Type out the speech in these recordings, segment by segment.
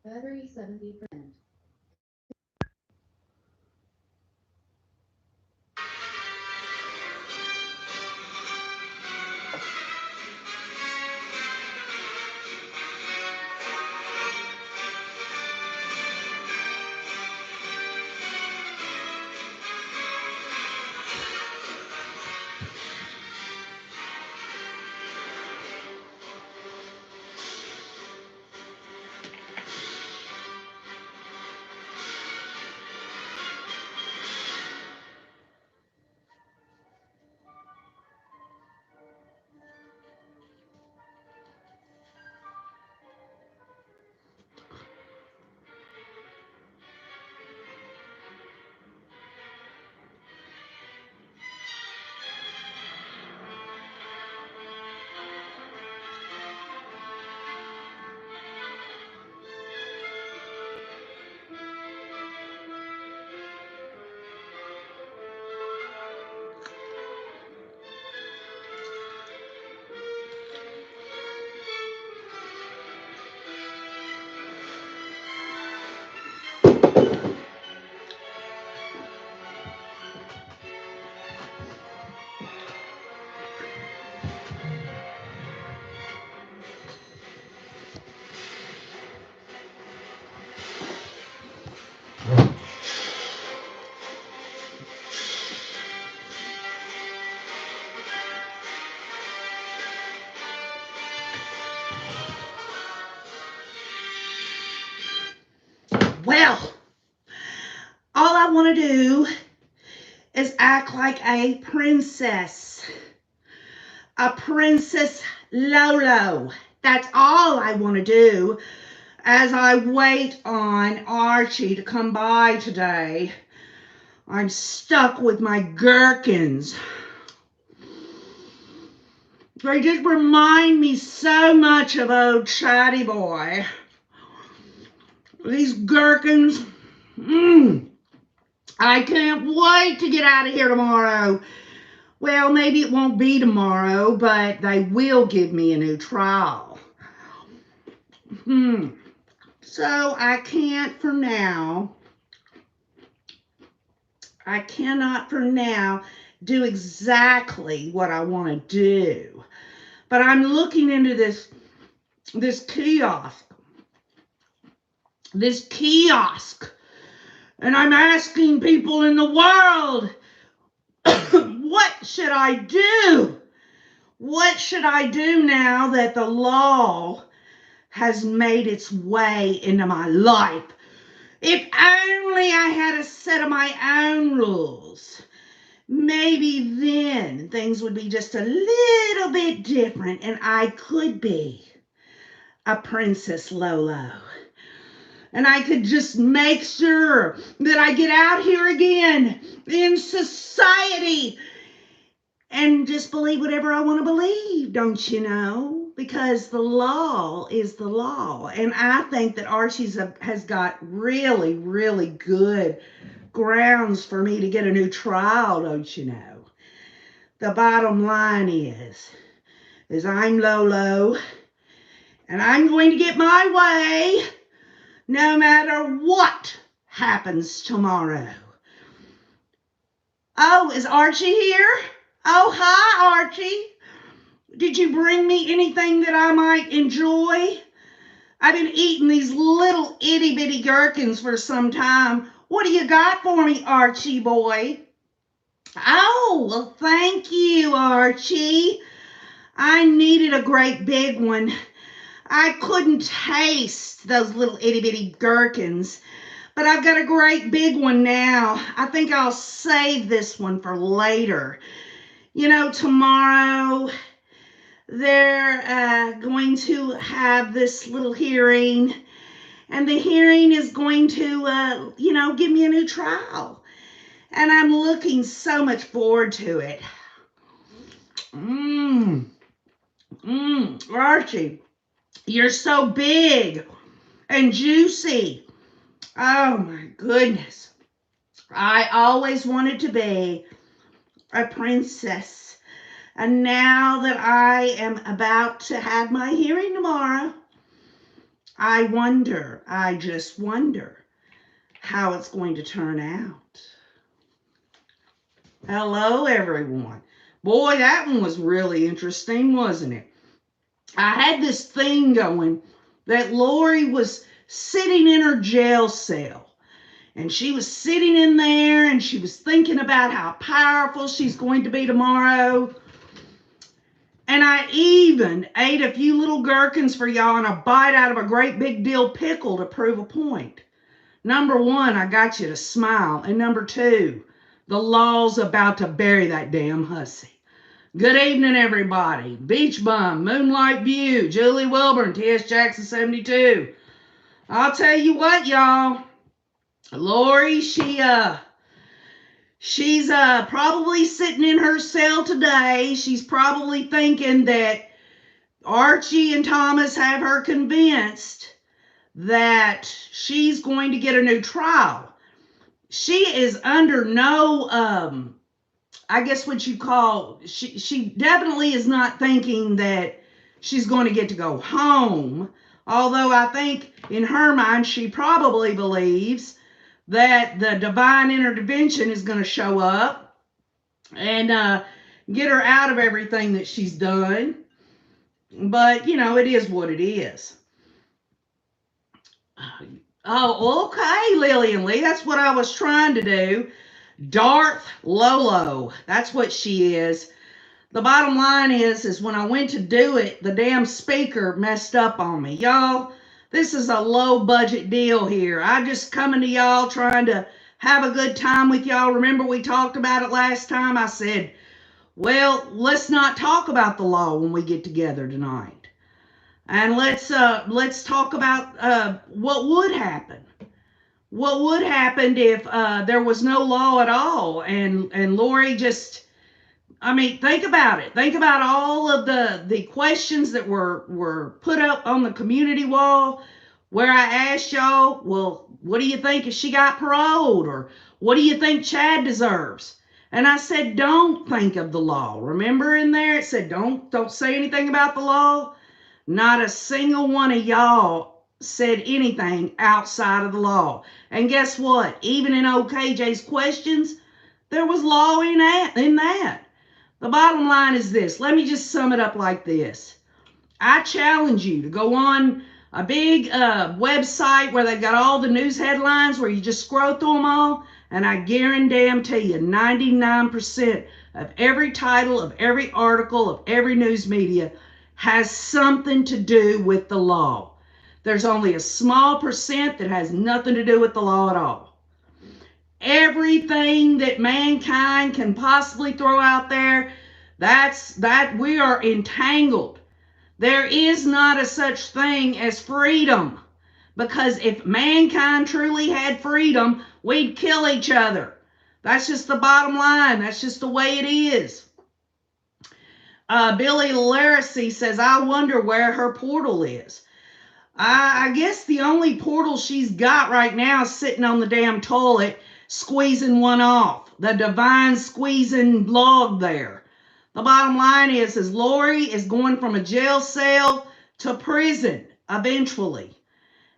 Battery 70%. Well, all I want to do is act like a princess. A Princess Lolo. That's all I want to do as I wait on Archie to come by today. I'm stuck with my gherkins. They just remind me so much of old Chatty Boy. These gherkins, I can't wait to get out of here tomorrow. Well, maybe it won't be tomorrow, but they will give me a new trial. So I cannot for now do exactly what I want to do. But I'm looking into this kiosk. This kiosk. And I'm asking people in the world, what should I do? What should I do now that the law has made its way into my life? If only I had a set of my own rules. Maybe then things would be just a little bit different and I could be a Princess Lolo. And I could just make sure that I get out here again in society and just believe whatever I want to believe, don't you know? Because the law is the law. And I think that Archie's has got really, really good grounds for me to get a new trial, don't you know? The bottom line is I'm Lolo, and I'm going to get my way no matter what happens tomorrow. Oh, is Archie here? Oh, hi, Archie. Did you bring me anything that I might enjoy? I've been eating these little itty bitty gherkins for some time. What do you got for me, Archie boy? Oh, well, thank you, Archie. I needed a great big one. I couldn't taste those little itty bitty gherkins, but I've got a great big one now. I think I'll save this one for later. You know, tomorrow they're going to have this little hearing, and the hearing is going to, give me a new trial. And I'm looking so much forward to it. Archie, you're so big and juicy. Oh my goodness. I always wanted to be a princess. And now that I am about to have my hearing tomorrow, I just wonder how it's going to turn out. Hello, everyone. Boy, that one was really interesting, wasn't it? I had this thing going that Lori was sitting in her jail cell. And she was sitting in there and she was thinking about how powerful she's going to be tomorrow. And I even ate a few little gherkins for y'all and a bite out of a great big dill pickle to prove a point. Number one, I got you to smile. And number two, the law's about to bury that damn hussy. Good evening, everybody. Beach Bum, Moonlight View, Julie Wilburn, T.S. Jackson 72. I'll tell you what, y'all. Lori, she's probably sitting in her cell today. She's probably thinking that Archie and Thomas have her convinced that she's going to get a new trial. She is under no, I guess what you call, she definitely is not thinking that she's going to get to go home. Although I think in her mind, she probably believes that the divine intervention is going to show up and get her out of everything that she's done. But, you know, it is what it is. Oh, okay, Lillian Lee. That's what I was trying to do. Darth Lolo. That's what she is. The bottom line is when I went to do it, the damn speaker messed up on me. Y'all, this is a low budget deal here. I just coming to y'all trying to have a good time with y'all. Remember we talked about it last time? I said, well, let's not talk about the law when we get together tonight. And let's talk about what would happen. What would happen if there was no law at all and Lori just, I mean, think about it. Think about all of the questions that were put up on the community wall where I asked y'all, well, what do you think if she got paroled? Or what do you think Chad deserves? And I said, don't think of the law. Remember in there it said, don't say anything about the law. Not a single one of y'all said anything outside of the law. And guess what? Even in OKJ's questions, there was law in that. The bottom line is this. Let me just sum it up like this. I challenge you to go on a big website where they've got all the news headlines where you just scroll through them all, and I guarantee you 99% of every title of every article of every news media has something to do with the law. There's only a small percent that has nothing to do with the law at all. Everything that mankind can possibly throw out there, that we are entangled. There is not a such thing as freedom, because if mankind truly had freedom, we'd kill each other. That's just the bottom line. That's just the way it is. Billy Laracy says, I wonder where her portal is. I guess the only portal she's got right now is sitting on the damn toilet, squeezing one off. The divine squeezing log there. The bottom line is Lori is going from a jail cell to prison eventually.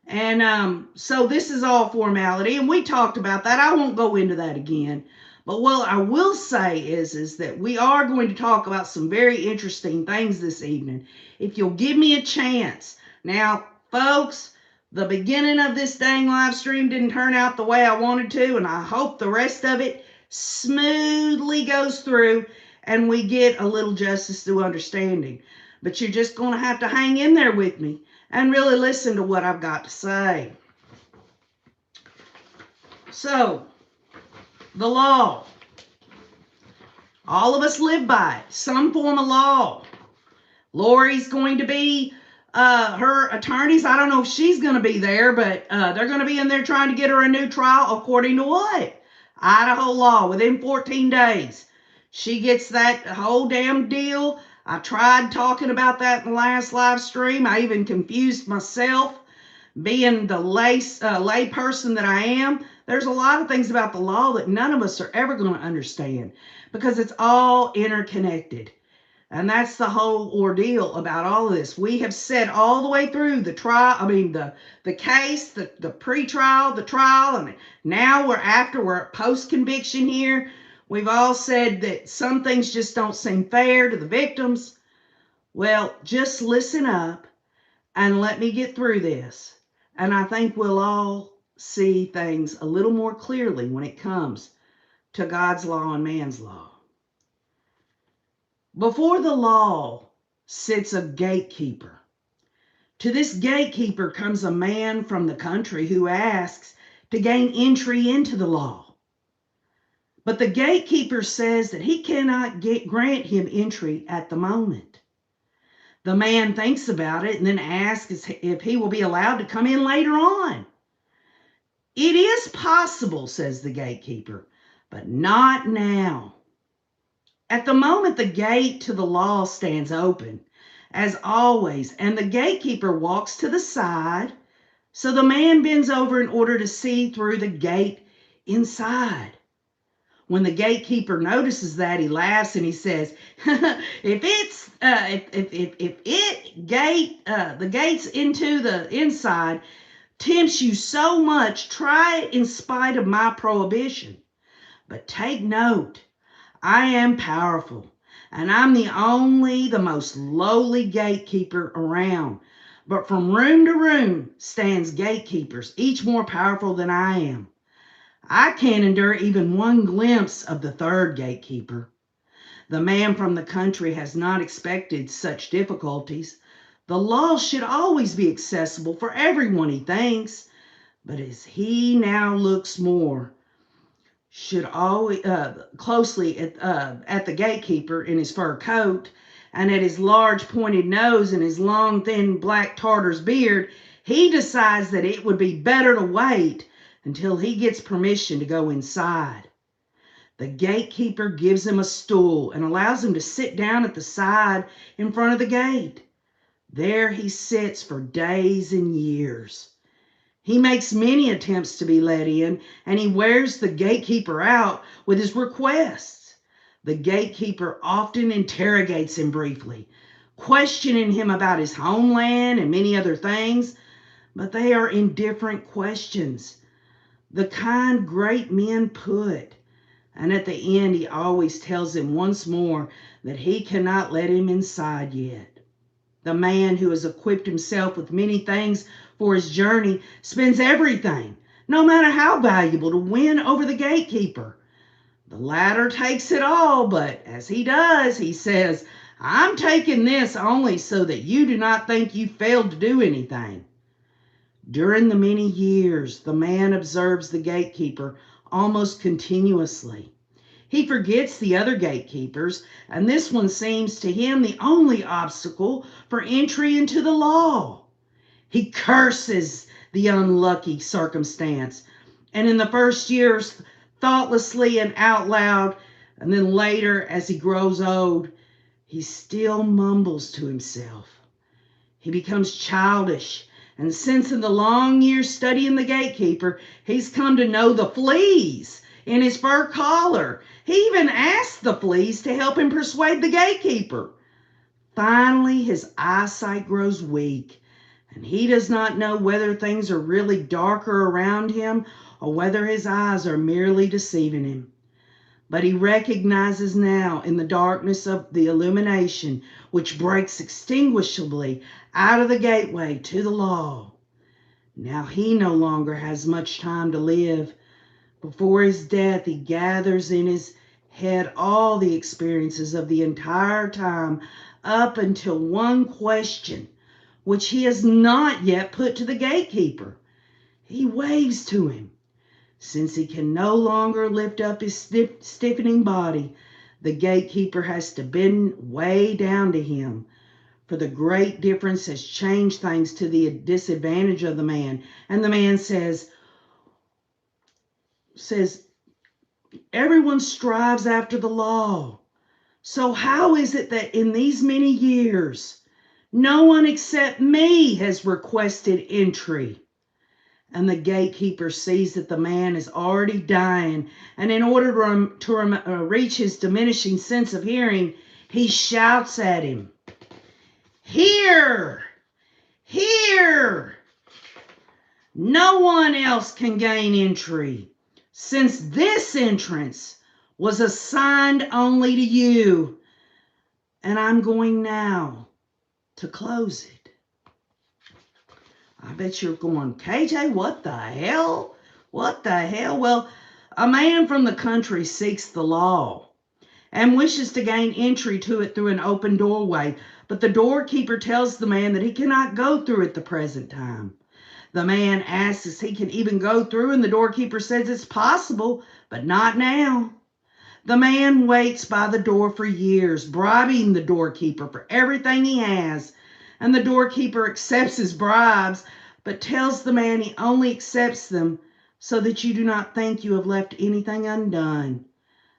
And so this is all formality, and we talked about that. I won't go into that again. But what I will say is that we are going to talk about some very interesting things this evening, if you'll give me a chance. Now, folks, the beginning of this dang live stream didn't turn out the way I wanted to, and I hope the rest of it smoothly goes through and we get a little justice through understanding. But you're just going to have to hang in there with me and really listen to what I've got to say. So, the law. All of us live by it. Some form of law. Lori's going to be, her attorneys, I don't know if she's going to be there, but they're going to be in there trying to get her a new trial according to what? Idaho law, within 14 days. She gets that whole damn deal. I tried talking about that in the last live stream. I even confused myself, being the lay person that I am. There's a lot of things about the law that none of us are ever going to understand because it's all interconnected. And that's the whole ordeal about all of this. We have said all the way through the trial, the case, the pre-trial, the trial, and now we're post-conviction here. We've all said that some things just don't seem fair to the victims. Well, just listen up and let me get through this. And I think we'll all see things a little more clearly when it comes to God's law and man's law. Before the law sits a gatekeeper. To this gatekeeper comes a man from the country who asks to gain entry into the law. But the gatekeeper says that he cannot grant him entry at the moment. The man thinks about it and then asks if he will be allowed to come in later on. It is possible, says the gatekeeper, but not now. At the moment, the gate to the law stands open, as always, and the gatekeeper walks to the side, so the man bends over in order to see through the gate inside. When the gatekeeper notices that, he laughs and he says, the gates into the inside tempts you so much, try it in spite of my prohibition. But take note, I am powerful, and I'm the most lowly gatekeeper around. But from room to room stands gatekeepers, each more powerful than I am. I can't endure even one glimpse of the third gatekeeper. The man from the country has not expected such difficulties. The law should always be accessible for everyone, he thinks. But as he now looks more, should always closely at the gatekeeper in his fur coat and at his large pointed nose and his long thin black Tartar's beard, he decides that it would be better to wait until he gets permission to go inside. The gatekeeper gives him a stool and allows him to sit down at the side in front of the gate. There he sits for days and years. He makes many attempts to be let in, and he wears the gatekeeper out with his requests. The gatekeeper often interrogates him briefly, questioning him about his homeland and many other things, but they are indifferent questions, the kind great men put. And at the end, he always tells him once more that he cannot let him inside yet. The man who has equipped himself with many things for his journey spends everything, no matter how valuable, to win over the gatekeeper. The latter takes it all, but as he does, he says, I'm taking this only so that you do not think you failed to do anything. During the many years, the man observes the gatekeeper almost continuously. He forgets the other gatekeepers, and this one seems to him the only obstacle for entry into the law. He curses the unlucky circumstance, and in the first years, thoughtlessly and out loud, and then later, as he grows old, he still mumbles to himself. He becomes childish, and since in the long years studying the gatekeeper, he's come to know the fleas in his fur collar. He even asks the fleas to help him persuade the gatekeeper. Finally, his eyesight grows weak, and he does not know whether things are really darker around him or whether his eyes are merely deceiving him. But he recognizes now in the darkness of the illumination, which breaks extinguishably out of the gateway to the law. Now he no longer has much time to live. Before his death, he gathers in his head all the experiences of the entire time up until one question, which he has not yet put to the gatekeeper. He waves to him. Since he can no longer lift up his stiffening body, the gatekeeper has to bend way down to him. For the great difference has changed things to the disadvantage of the man. And the man says, everyone strives after the law. So how is it that in these many years, no one except me has requested entry? And the gatekeeper sees that the man is already dying, and in order to reach his diminishing sense of hearing, He shouts at him, "Here! Here! No one else can gain entry, since this entrance was assigned only to you, and I'm going now to close it." I bet you're going, KJ, what the hell? What the hell? Well, a man from the country seeks the law and wishes to gain entry to it through an open doorway, but the doorkeeper tells the man that he cannot go through at the present time. The man asks if he can even go through, and the doorkeeper says it's possible, but not now. The man waits by the door for years, bribing the doorkeeper for everything he has, and the doorkeeper accepts his bribes, but tells the man he only accepts them so that you do not think you have left anything undone.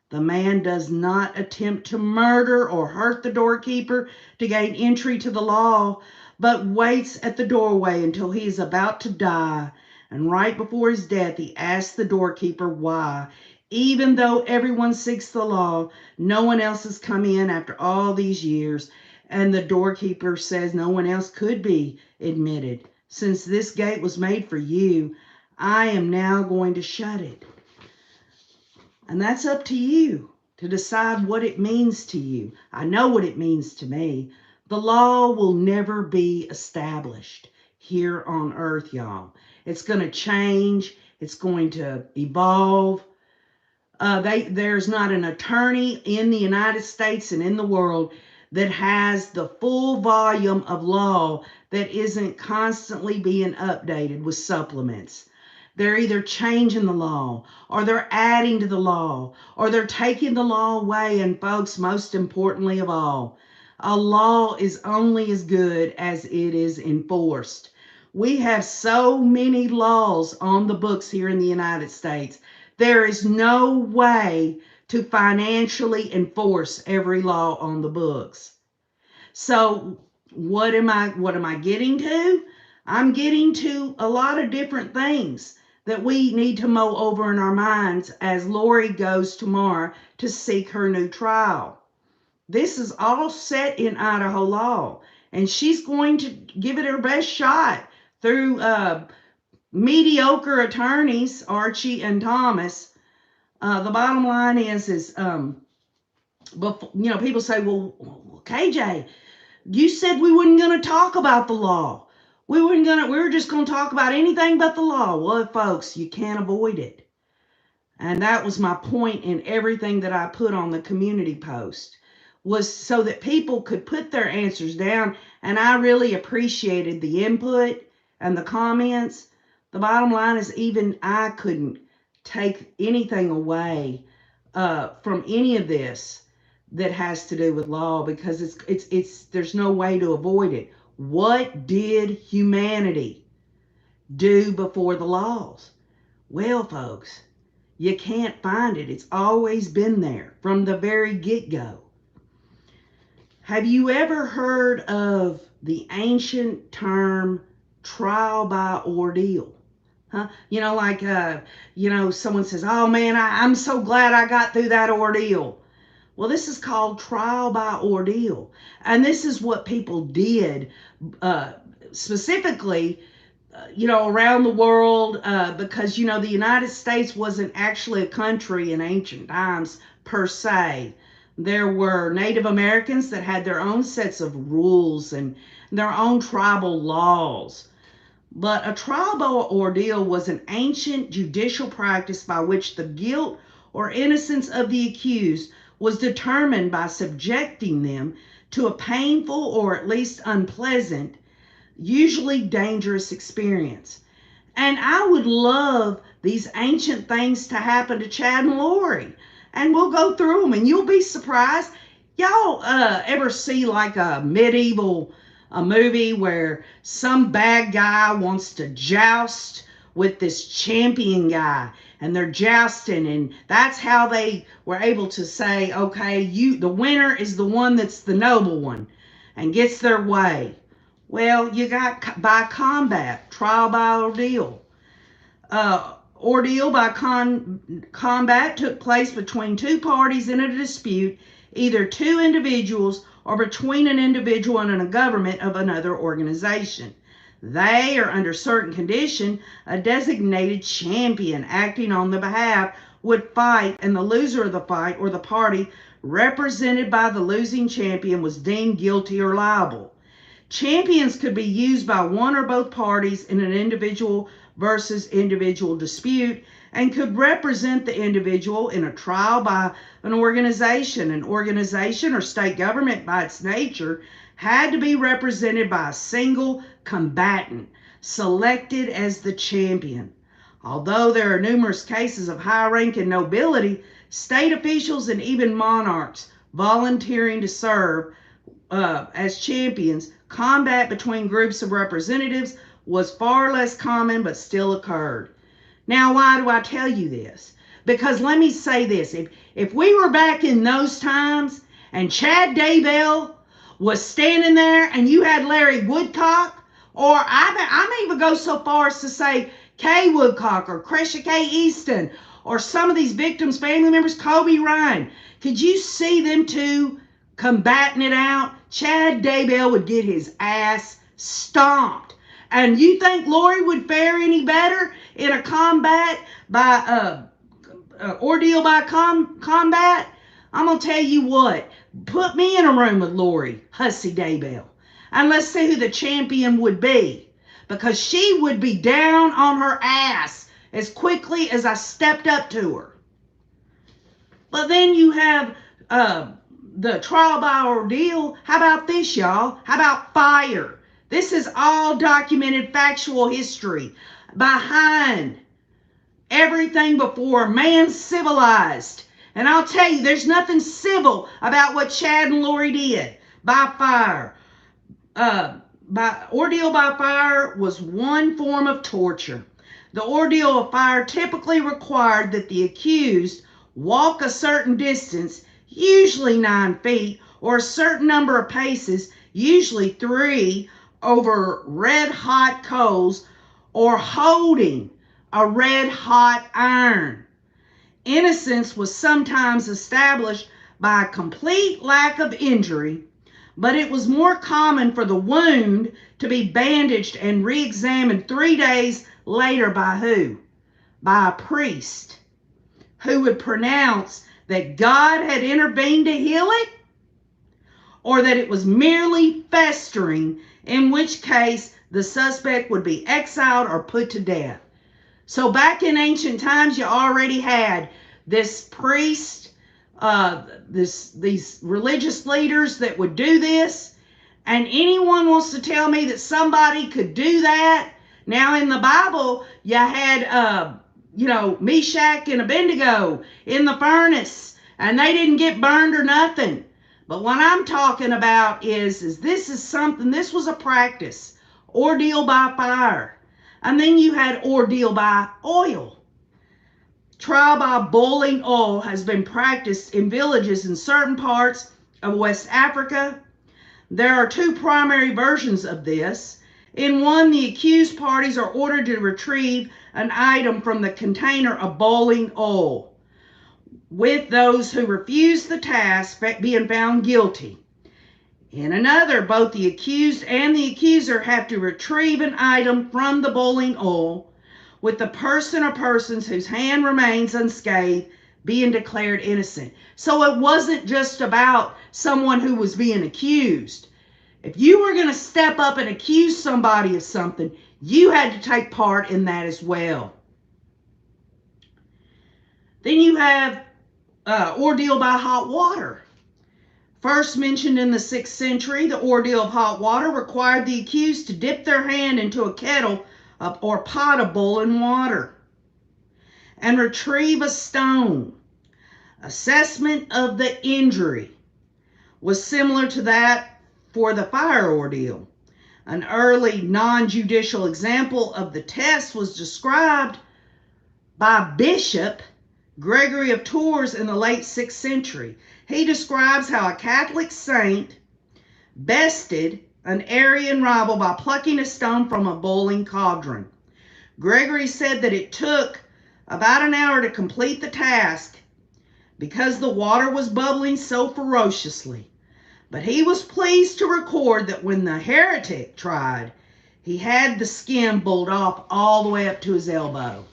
The man does not attempt to murder or hurt the doorkeeper to gain entry to the law, but waits at the doorway until he is about to die. And right before his death, he asks the doorkeeper why, even though everyone seeks the law, no one else has come in after all these years. And the doorkeeper says no one else could be admitted. Since this gate was made for you, I am now going to shut it. And that's up to you to decide what it means to you. I know what it means to me. The law will never be established here on earth, y'all. It's going to change. It's going to evolve. There's not an attorney in the United States and in the world that has the full volume of law that isn't constantly being updated with supplements. They're either changing the law, or they're adding to the law, or they're taking the law away. And folks, most importantly of all, a law is only as good as it is enforced. We have so many laws on the books here in the United States. There is no way to financially enforce every law on the books. So what am I getting to? I'm getting to a lot of different things that we need to mull over in our minds as Lori goes tomorrow to seek her new trial. This is all set in Idaho law, and she's going to give it her best shot through mediocre attorneys, Archie and Thomas. The bottom line is people say, well, KJ, you said we weren't going to talk about the law. We were just going to talk about anything but the law. Well, folks, you can't avoid it. And that was my point in everything that I put on the community post, was so that people could put their answers down. And I really appreciated the input and the comments. The bottom line is even I couldn't take anything away from any of this that has to do with law, because it's there's no way to avoid it. What did humanity do before the laws? Well, folks, you can't find it. It's always been there from the very get-go. Have you ever heard of the ancient term trial by ordeal? Huh? Someone says, oh man, I'm so glad I got through that ordeal. Well, this is called trial by ordeal. And this is what people did specifically, around the world, because, the United States wasn't actually a country in ancient times per se. There were Native Americans that had their own sets of rules and their own tribal laws. But a trial by ordeal was an ancient judicial practice by which the guilt or innocence of the accused was determined by subjecting them to a painful or at least unpleasant, usually dangerous experience. And I would love these ancient things to happen to Chad and Lori. And we'll go through them and you'll be surprised. Y'all ever see like a medieval movie where some bad guy wants to joust with this champion guy, and they're jousting, and that's how they were able to say, okay, the winner is the one that's the noble one and gets their way. Well, you got by combat, trial by ordeal. Ordeal by combat took place between two parties in a dispute either two individuals or between an individual and a government of another organization. They, or under certain condition, a designated champion acting on their behalf would fight, and the loser of the fight or the party represented by the losing champion was deemed guilty or liable. Champions could be used by one or both parties in an individual versus individual dispute and could represent the individual in a trial by an organization. An organization or state government, by its nature, had to be represented by a single combatant selected as the champion. Although there are numerous cases of high rank and nobility, state officials and even monarchs volunteering to serve as champions, combat between groups of representatives was far less common but still occurred. Now, why do I tell you this? Because let me say this. If we were back in those times and Chad Daybell was standing there and you had Larry Woodcock, or I may even go so far as to say Kay Woodcock or Cresha K. Easton, or some of these victims' family members, Kobe Ryan, could you see them two combating it out? Chad Daybell would get his ass stomped. And you think Lori would fare any better in a combat by ordeal by combat? I'm going to tell you what. Put me in a room with Lori Hussey Daybell, and let's see who the champion would be, because she would be down on her ass as quickly as I stepped up to her. But then you have the trial by ordeal. How about this, y'all? How about fire? This is all documented factual history behind everything before man civilized. And I'll tell you, there's nothing civil about what Chad and Lori did by fire. Ordeal by fire was one form of torture. The ordeal of fire typically required that the accused walk a certain distance, usually 9 feet, or a certain number of paces, usually 3, over red hot coals, or holding a red hot iron. Innocence was sometimes established by a complete lack of injury, but it was more common for the wound to be bandaged and re-examined 3 days later by who? By a priest who would pronounce that God had intervened to heal it, or that it was merely festering, in which case the suspect would be exiled or put to death. So back in ancient times, you already had this priest, these religious leaders that would do this. And anyone wants to tell me that somebody could do that? Now in the Bible, you had, Meshach and Abednego in the furnace, and they didn't get burned or nothing. But what I'm talking about is this was a practice. Ordeal by fire. And then you had ordeal by oil. Trial by boiling oil has been practiced in villages in certain parts of West Africa. There are 2 primary versions of this. In one, the accused parties are ordered to retrieve an item from the container of boiling oil, with those who refuse the task being found guilty. In another, both the accused and the accuser have to retrieve an item from the boiling oil, with the person or persons whose hand remains unscathed being declared innocent. So it wasn't just about someone who was being accused. If you were going to step up and accuse somebody of something, you had to take part in that as well. Then you have ordeal by hot water. First mentioned in the 6th century, the ordeal of hot water required the accused to dip their hand into a kettle or pot of boiling water and retrieve a stone. Assessment of the injury was similar to that for the fire ordeal. An early non-judicial example of the test was described by Bishop Gregory of Tours in the late 6th century. He describes how a Catholic saint bested an Arian rival by plucking a stone from a boiling cauldron. Gregory said that it took about an hour to complete the task, because the water was bubbling so ferociously. But he was pleased to record that when the heretic tried, he had the skin pulled off all the way up to his elbow.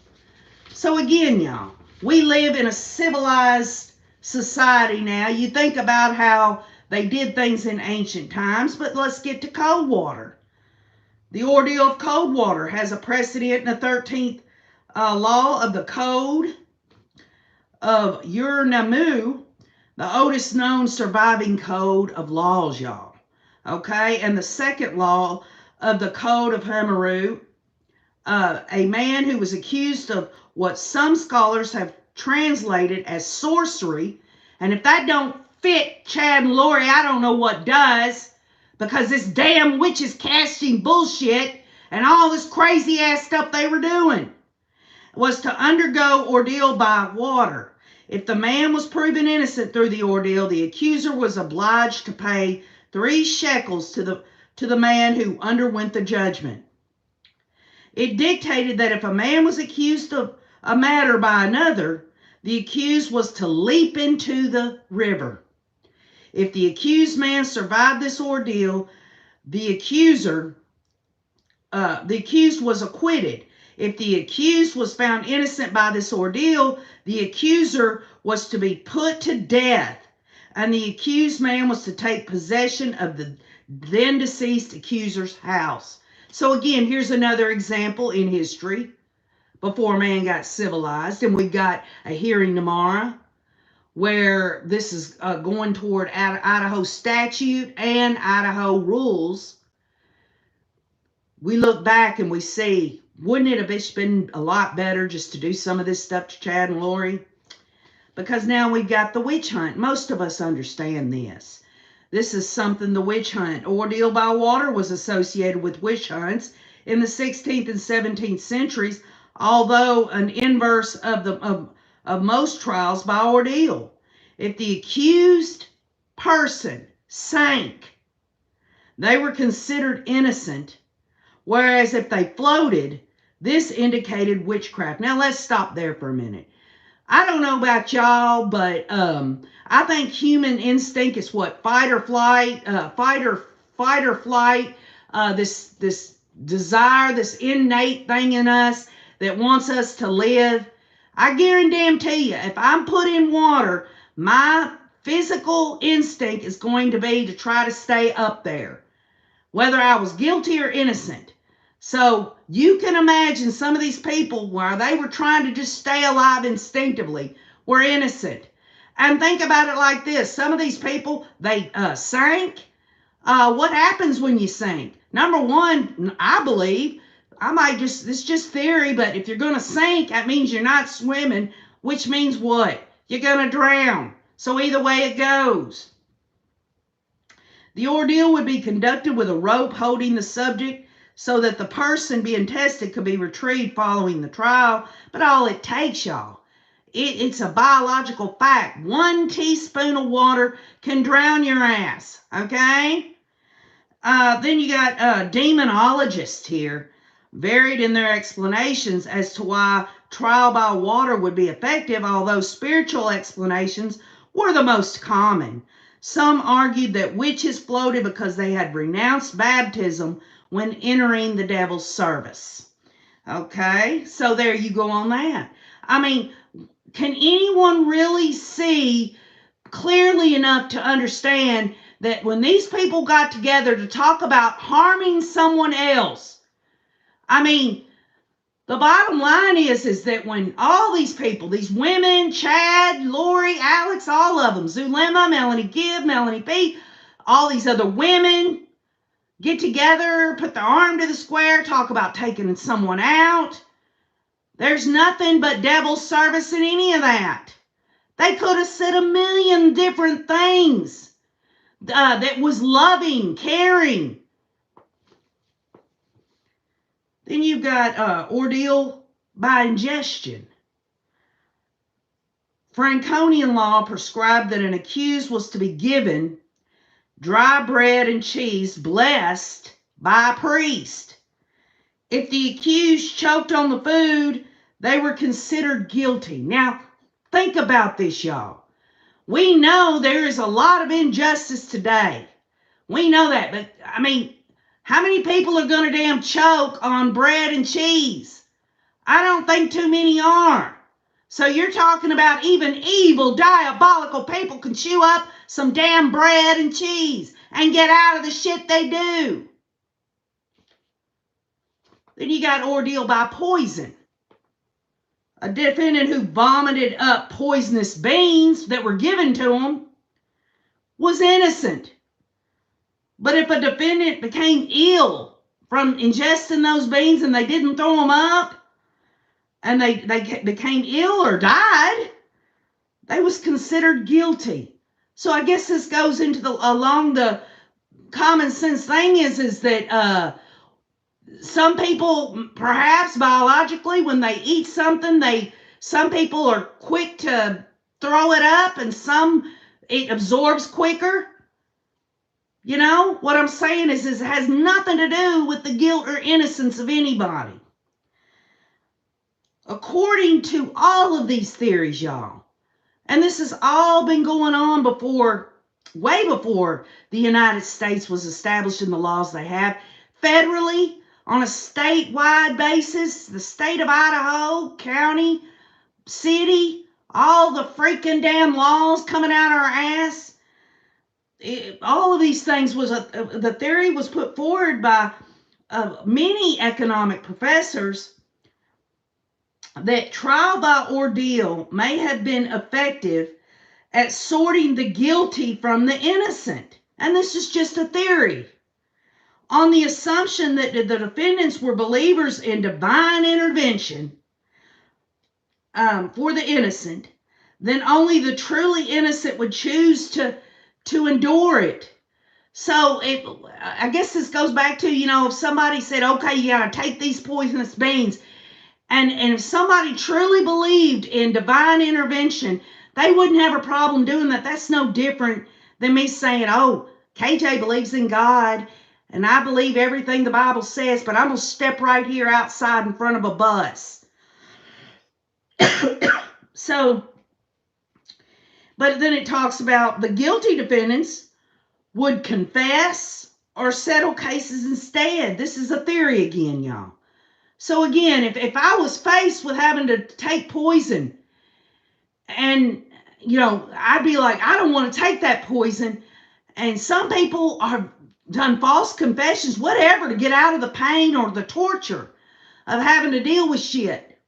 So again, y'all, we live in a civilized society now. You think about how they did things in ancient times, but let's get to cold water. The ordeal of cold water has a precedent in the 13th law of the Code of Ur-Nammu, the oldest known surviving code of laws, y'all. Okay, and the second law of the Code of Hammurabi, a man who was accused of what some scholars have translated as sorcery. And if that don't fit Chad and Lori, I don't know what does, because this damn witches casting bullshit and all this crazy ass stuff they were doing was to undergo ordeal by water. If the man was proven innocent through the ordeal, the accuser was obliged to pay 3 shekels to the man who underwent the judgment. It dictated that if a man was accused of a matter by another, the accused was to leap into the river. If the accused man survived this ordeal, the accused was acquitted. If the accused was found innocent by this ordeal, the accuser was to be put to death, and the accused man was to take possession of the then deceased accuser's house. So again, here's another example in history before man got civilized, and we've got a hearing tomorrow where this is going toward Idaho statute and Idaho rules. We look back and we see, wouldn't it have been a lot better just to do some of this stuff to Chad and Lori? Because now we've got the witch hunt. Most of us understand this. This is something, the witch hunt. Ordeal by water was associated with witch hunts in the 16th and 17th centuries, although an inverse of most trials by ordeal. If the accused person sank, they were considered innocent, whereas if they floated, this indicated witchcraft. Now let's stop there for a minute. I don't know about y'all, but I think human instinct is what? Fight or flight, this desire, this innate thing in us that wants us to live. I guarantee you, if I'm put in water, my physical instinct is going to be to try to stay up there, whether I was guilty or innocent. So you can imagine some of these people where they were trying to just stay alive instinctively were innocent. And think about it like this. Some of these people, they sank. What happens when you sink? Number one, I believe, this is just theory, but if you're going to sink, that means you're not swimming, which means what? You're going to drown. So either way it goes. The ordeal would be conducted with a rope holding the subject so that the person being tested could be retrieved following the trial. But all it takes, y'all, it's a biological fact. 1 teaspoon of water can drown your ass, okay? Then you got demonologists here, varied in their explanations as to why trial by water would be effective, although spiritual explanations were the most common. Some argued that witches floated because they had renounced baptism when entering the devil's service. Okay, so there you go on that. I mean, can anyone really see clearly enough to understand that when these people got together to talk about harming someone else, I mean, the bottom line is that when all these people, these women, Chad, Lori, Alex, all of them, Zulema, Melanie Gibb, Melanie P., all these other women, get together, put their arm to the square, talk about taking someone out. There's nothing but devil service in any of that. They could have said a million different things that was loving, caring. Then you've got ordeal by ingestion. Franconian law prescribed that an accused was to be given dry bread and cheese blessed by a priest. If the accused choked on the food, they were considered guilty. Now, think about this, y'all. We know there is a lot of injustice today. We know that. But, I mean, how many people are going to damn choke on bread and cheese? I don't think too many are. So you're talking about even evil, diabolical people can chew up some damn bread and cheese and get out of the shit they do. Then you got ordeal by poison. A defendant who vomited up poisonous beans that were given to him was innocent. But if a defendant became ill from ingesting those beans and they didn't throw them up, and they became ill or died, they was considered guilty. So I guess this goes into along the common sense thing is that some people, perhaps biologically, when they eat something, some people are quick to throw it up, and some it absorbs quicker. You know what I'm saying is it has nothing to do with the guilt or innocence of anybody. According to all of these theories, y'all, and this has all been going on way before the United States was established in the laws they have, federally, on a statewide basis, the state of Idaho, county, city, all the freaking damn laws coming out our ass. All of these things the theory was put forward by many economic professors that trial by ordeal may have been effective at sorting the guilty from the innocent. And this is just a theory. On the assumption that the defendants were believers in divine intervention for the innocent, then only the truly innocent would choose to endure it. So I guess this goes back to, if somebody said, okay, you got to take these poisonous beans, and if somebody truly believed in divine intervention, they wouldn't have a problem doing that. That's no different than me saying, oh, KJ believes in God, and I believe everything the Bible says, but I'm going to step right here outside in front of a bus. So, but then it talks about the guilty defendants would confess or settle cases instead. This is a theory again, y'all. So again, if I was faced with having to take poison, and, I'd be like, I don't want to take that poison. And some people are done false confessions, whatever, to get out of the pain or the torture of having to deal with shit.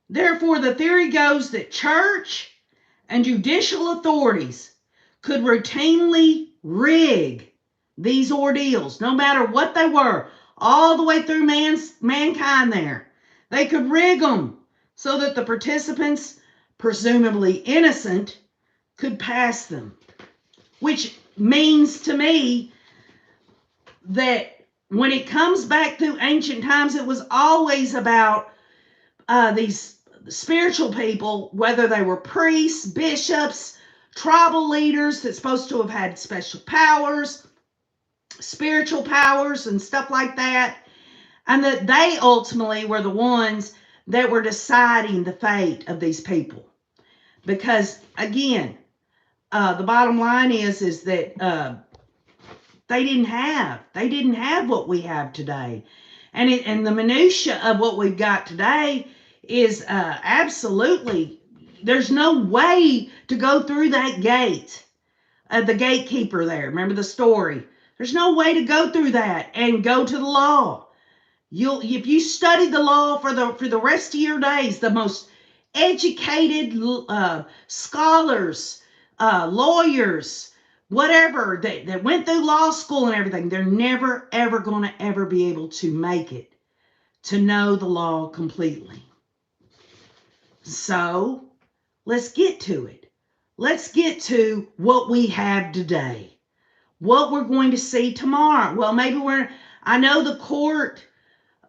Therefore, the theory goes that church and judicial authorities could routinely rig these ordeals, no matter what they were, all the way through mankind there. They could rig them so that the participants, presumably innocent, could pass them. Which means to me that when it comes back through ancient times, it was always about these spiritual people, whether they were priests, bishops, tribal leaders that's supposed to have had special powers, spiritual powers and stuff like that, and that they ultimately were the ones that were deciding the fate of these people. Because again, the bottom line is that they didn't have what we have today, and the minutia of what we've got today is absolutely, there's no way to go through that gate. The gatekeeper there, remember the story? There's no way to go through that and go to the law. If you study the law for the rest of your days, the most educated scholars, lawyers, whatever, that went through law school and everything, they're never, ever going to ever be able to make it to know the law completely. So let's get to it. Let's get to what we have today. What we're going to see tomorrow. Well, maybe I know the court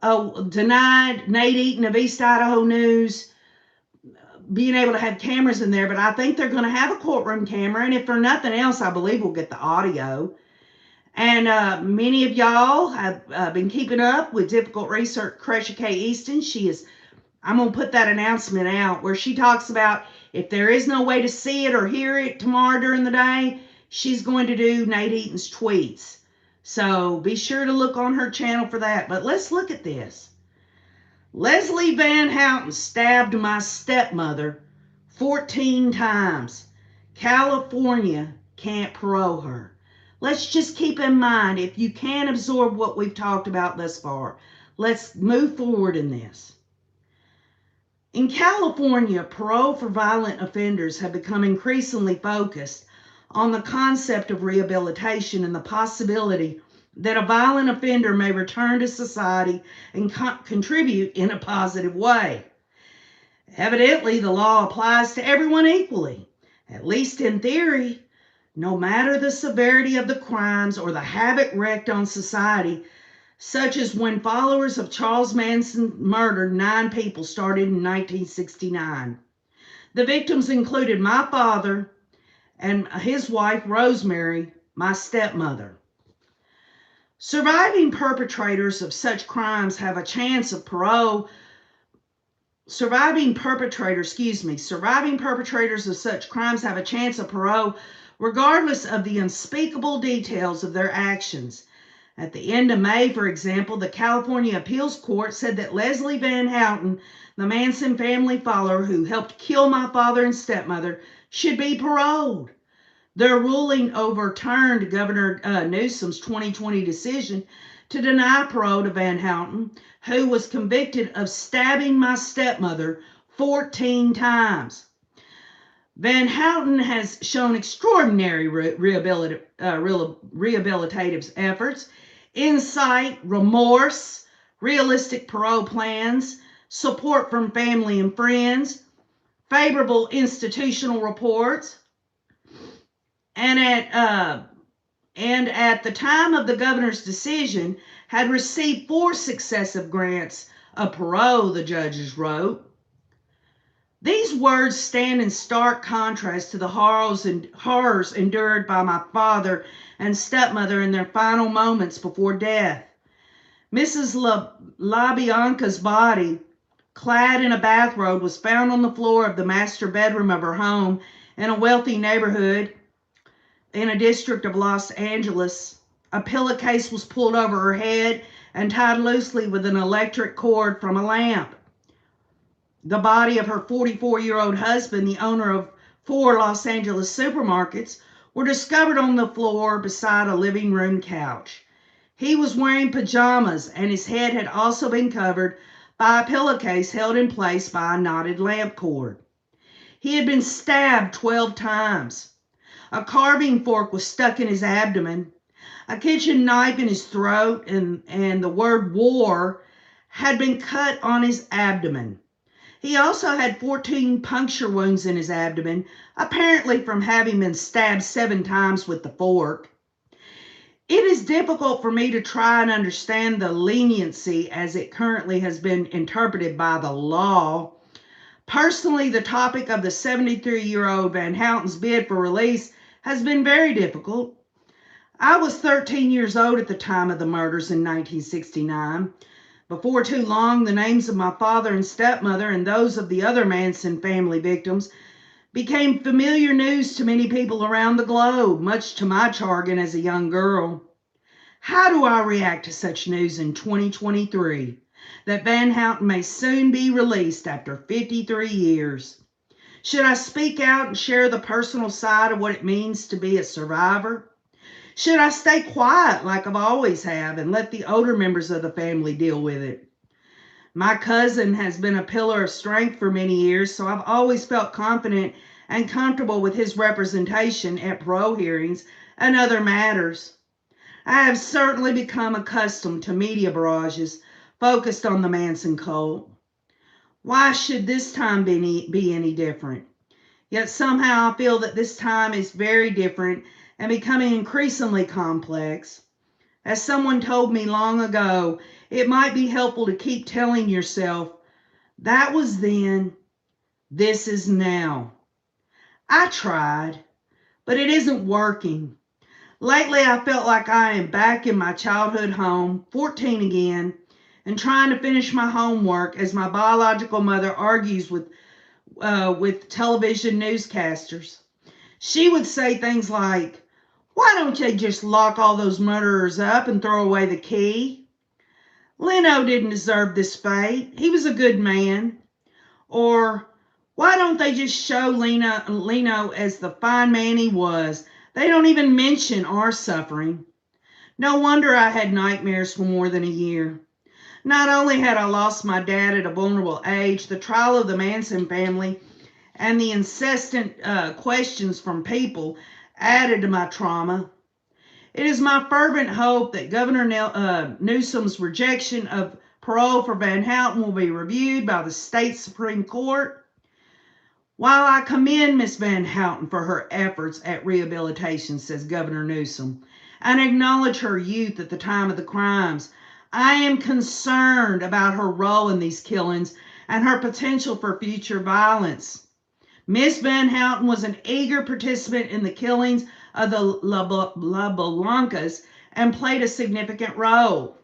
denied Nate Eaton of East Idaho News being able to have cameras in there, but I think they're going to have a courtroom camera, and if for nothing else, I believe we'll get the audio. And many of y'all have been keeping up with Difficult Research, Cresha K. Easton. She is, I'm going to put that announcement out where she talks about if there is no way to see it or hear it tomorrow during the day, she's going to do Nate Eaton's tweets. So be sure to look on her channel for that. But let's look at this. Leslie Van Houten stabbed my stepmother 14 times. California can't parole her. Let's just keep in mind, if you can't absorb what we've talked about thus far, let's move forward in this. In California, parole for violent offenders have become increasingly focused on the concept of rehabilitation and the possibility that a violent offender may return to society and contribute in a positive way. Evidently, the law applies to everyone equally, at least in theory, no matter the severity of the crimes or the havoc wreaked on society, such as when followers of Charles Manson murdered 9 people started in 1969. The victims included my father and his wife, Rosemary, my stepmother. Surviving perpetrators of such crimes have a chance of parole. Surviving perpetrators of such crimes have a chance of parole regardless of the unspeakable details of their actions. At the end of May, for example, the California Appeals Court said that Leslie Van Houten, the Manson family follower who helped kill my father and stepmother, should be paroled. Their ruling overturned Governor Newsom's 2020 decision to deny parole to Van Houten, who was convicted of stabbing my stepmother 14 times. Van Houten has shown extraordinary rehabilitative efforts, insight, remorse, realistic parole plans, support from family and friends, favorable institutional reports, and at the time of the governor's decision had received 4 successive grants of parole, the judges wrote. These words stand in stark contrast to the horrors endured by my father and stepmother in their final moments before death. Mrs. LaBianca's body, clad in a bathrobe, was found on the floor of the master bedroom of her home in a wealthy neighborhood in a district of Los Angeles. A pillowcase was pulled over her head and tied loosely with an electric cord from a lamp. The body of her 44-year-old husband, the owner of 4 Los Angeles supermarkets, were discovered on the floor beside a living room couch. He was wearing pajamas, and his head had also been covered by a pillowcase held in place by a knotted lamp cord. He had been stabbed 12 times. A carving fork was stuck in his abdomen, a kitchen knife in his throat, and the word war had been cut on his abdomen. He also had 14 puncture wounds in his abdomen, apparently from having been stabbed 7 times with the fork. It is difficult for me to try and understand the leniency as it currently has been interpreted by the law. Personally, the topic of the 73-year-old Van Houten's bid for release has been very difficult. I was 13 years old at the time of the murders in 1969. Before too long, the names of my father and stepmother and those of the other Manson family victims became familiar news to many people around the globe, much to my chagrin as a young girl. How do I react to such news in 2023, that Van Houten may soon be released after 53 years? Should I speak out and share the personal side of what it means to be a survivor? Should I stay quiet like I've always have and let the older members of the family deal with it? My cousin has been a pillar of strength for many years, so I've always felt confident and comfortable with his representation at parole hearings and other matters. I have certainly become accustomed to media barrages focused on the Manson cult. Why should this time be any different? Yet somehow I feel that this time is very different and becoming increasingly complex. As someone told me long ago, it might be helpful to keep telling yourself, that was then, this is now. I tried, but it isn't working. Lately, I felt like I am back in my childhood home, 14 again, and trying to finish my homework as my biological mother argues with television newscasters. She would say things like, "Why don't they just lock all those murderers up and throw away the key? Leno didn't deserve this fate. He was a good man." Or, "Why don't they just show Leno as the fine man he was? They don't even mention our suffering." No wonder I had nightmares for more than a year. Not only had I lost my dad at a vulnerable age, the trial of the Manson family and the incessant questions from people added to my trauma. It is my fervent hope that Governor Newsom's rejection of parole for Van Houten will be reviewed by the state Supreme Court. While I commend Miss Van Houten for her efforts at rehabilitation, says Governor Newsom, and acknowledge her youth at the time of the crimes, I am concerned about her role in these killings and her potential for future violence. Miss Van Houten was an eager participant in the killings of the La Blancas and played a significant role.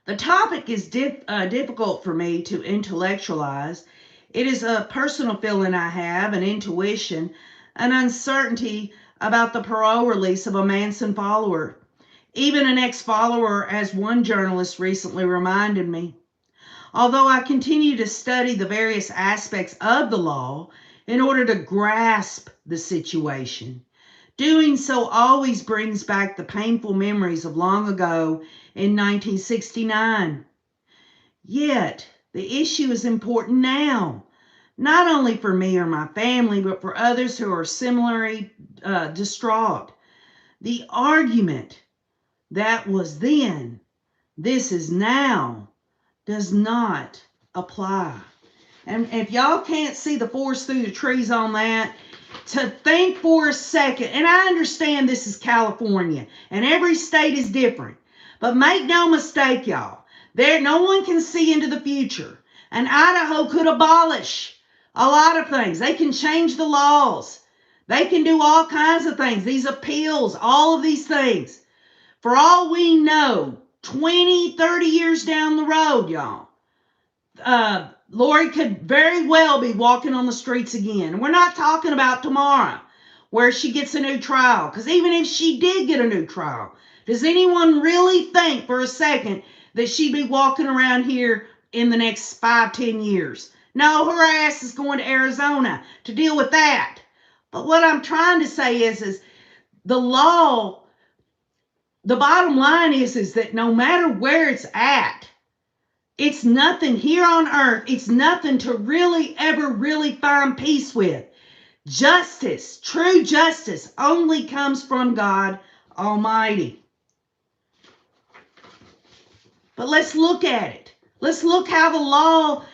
The topic is difficult for me to intellectualize. It is a personal feeling I have, an intuition, an uncertainty about the parole release of a Manson follower. Even an ex-follower, as one journalist recently reminded me. Although I continue to study the various aspects of the law in order to grasp the situation, doing so always brings back the painful memories of long ago in 1969. Yet, the issue is important now, not only for me or my family, but for others who are similarly distraught. The argument that was then, this is now, does not apply. And if y'all can't see the forest through the trees on that, to think for a second, and I understand this is California, and every state is different, but make no mistake, y'all, no one can see into the future. And Idaho could abolish a lot of things. They can change the laws. They can do all kinds of things, these appeals, all of these things. For all we know, 20, 30 years down the road, y'all, Lori could very well be walking on the streets again. We're not talking about tomorrow where she gets a new trial. Because even if she did get a new trial, does anyone really think for a second that she'd be walking around here in the next 5, 10 years? No, her ass is going to Arizona to deal with that. But what I'm trying to say is the law, the bottom line is that no matter where it's at, it's nothing here on earth. It's nothing to really ever really find peace with. Justice, true justice, only comes from God Almighty. But let's look at it. Let's look how the law,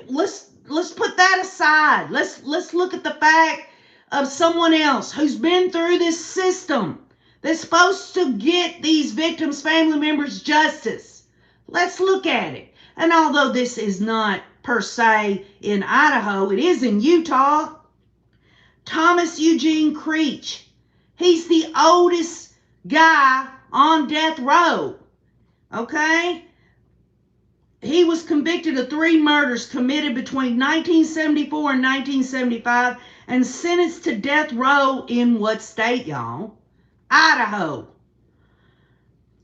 let's put that aside. Let's look at the fact of someone else who's been through this system that's supposed to get these victims' family members justice. Let's look at it. And although this is not per se in Idaho, it is in Utah. Thomas Eugene Creech. He's the oldest guy on death row. Okay? He was convicted of 3 murders committed between 1974 and 1975 and sentenced to death row in what state, y'all? Idaho.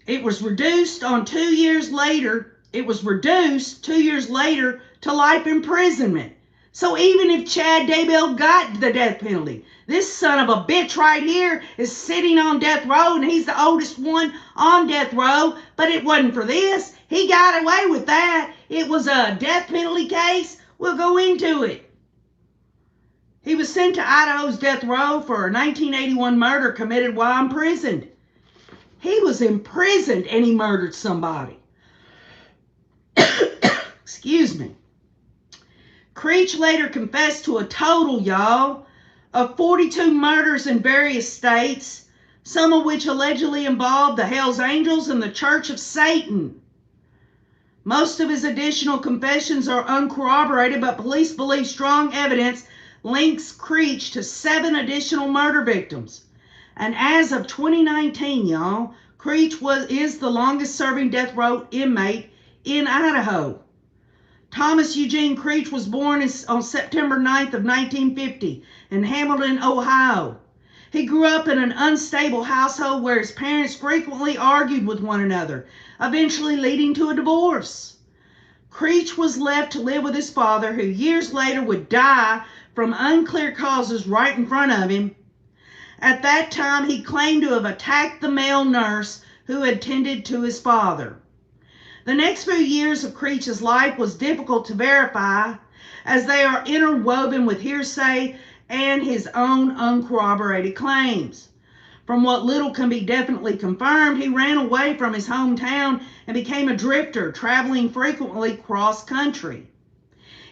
It was reduced 2 years later. It was reduced 2 years later to life imprisonment. So even if Chad Daybell got the death penalty, this son of a bitch right here is sitting on death row, and he's the oldest one on death row. But it wasn't for this. He got away with that. It was a death penalty case. We'll go into it. He was sent to Idaho's death row for a 1981 murder committed while imprisoned. He was imprisoned and he murdered somebody. Excuse me. Creech later confessed to a total, y'all, of 42 murders in various states, some of which allegedly involved the Hells Angels and the Church of Satan. Most of his additional confessions are uncorroborated, but police believe strong evidence links Creech to 7 additional murder victims. And as of 2019, y'all, Creech is the longest serving death row inmate in Idaho. Thomas Eugene Creech was born on September 9th of 1950 in Hamilton, Ohio. He grew up in an unstable household where his parents frequently argued with one another, eventually leading to a divorce. Creech was left to live with his father, who years later would die from unclear causes right in front of him. At that time, he claimed to have attacked the male nurse who had tended to his father. The next few years of Creech's life was difficult to verify, as they are interwoven with hearsay and his own uncorroborated claims. From what little can be definitely confirmed, he ran away from his hometown and became a drifter, traveling frequently cross-country.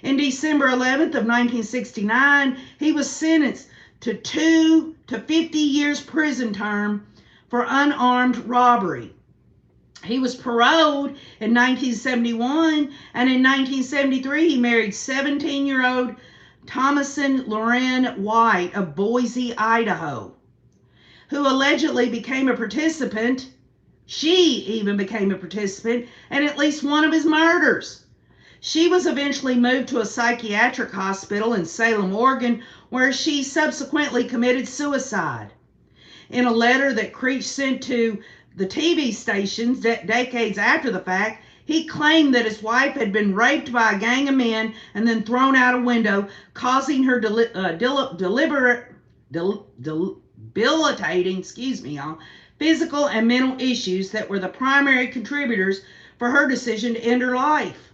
In December 11th of 1969, he was sentenced to 2 to 50 years prison term for unarmed robbery. He was paroled in 1971, and in 1973 he married 17-year-old Thomason Loren White of Boise, Idaho, who allegedly became a participant. She even became a participant in at least one of his murders. She was eventually moved to a psychiatric hospital in Salem, Oregon, where she subsequently committed suicide. In a letter that Creech sent to the TV stations decades after the fact, he claimed that his wife had been raped by a gang of men and then thrown out a window, causing her debilitating, physical and mental issues that were the primary contributors for her decision to end her life.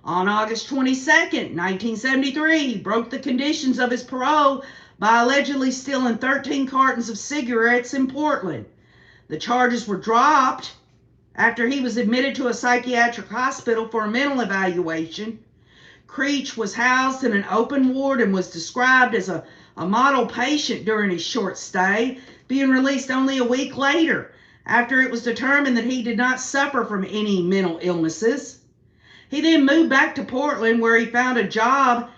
On August 22nd, 1973, he broke the conditions of his parole by allegedly stealing 13 cartons of cigarettes in Portland. The charges were dropped after he was admitted to a psychiatric hospital for a mental evaluation. Creech was housed in an open ward and was described as a model patient during his short stay, being released only a week later, after it was determined that he did not suffer from any mental illnesses. He then moved back to Portland, where he found a job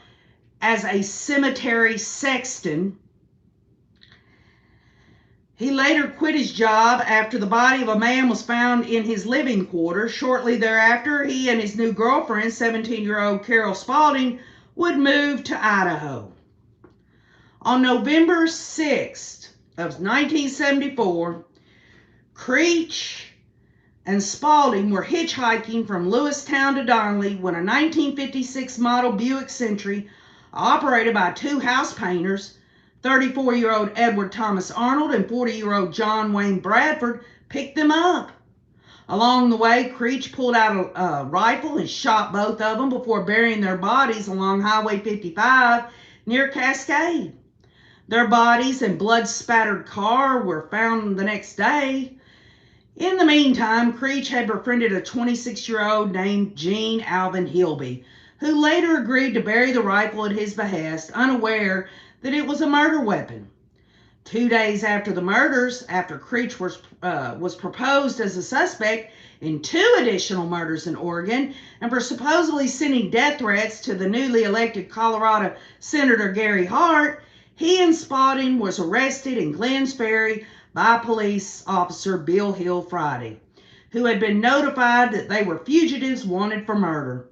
as a cemetery sexton. He later quit his job after the body of a man was found in his living quarters. Shortly thereafter, he and his new girlfriend, 17-year-old Carol Spaulding, would move to Idaho. On November 6th of 1974, Creech and Spaulding were hitchhiking from Lewistown to Donnelly when a 1956 model Buick Century, operated by two house painters, 34-year-old Edward Thomas Arnold and 40-year-old John Wayne Bradford, picked them up. Along the way, Creech pulled out a rifle and shot both of them before burying their bodies along Highway 55 near Cascade. Their bodies and blood-spattered car were found the next day. In the meantime, Creech had befriended a 26-year-old named Gene Alvin Hilby, who later agreed to bury the rifle at his behest, unaware that it was a murder weapon. 2 days after the murders, after Creech was proposed as a suspect in 2 additional murders in Oregon, and for supposedly sending death threats to the newly elected Colorado Senator Gary Hart, he and Spaulding was arrested in Glens Ferry by police officer Bill Hill Friday, who had been notified that they were fugitives wanted for murder.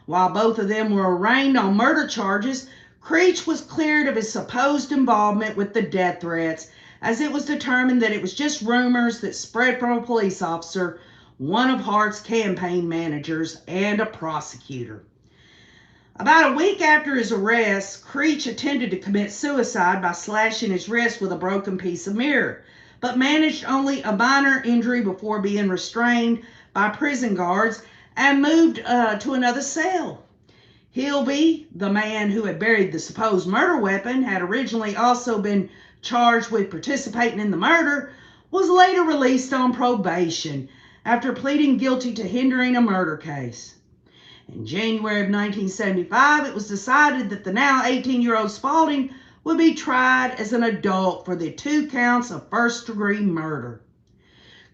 While both of them were arraigned on murder charges, Creech was cleared of his supposed involvement with the death threats, as it was determined that it was just rumors that spread from a police officer, one of Hart's campaign managers, and a prosecutor. About a week after his arrest, Creech attempted to commit suicide by slashing his wrist with a broken piece of mirror, but managed only a minor injury before being restrained by prison guards and moved to another cell. Hilby, the man who had buried the supposed murder weapon, had originally also been charged with participating in the murder, was later released on probation after pleading guilty to hindering a murder case. In January of 1975, it was decided that the now 18-year-old Spaulding would be tried as an adult for the 2 counts of first-degree murder.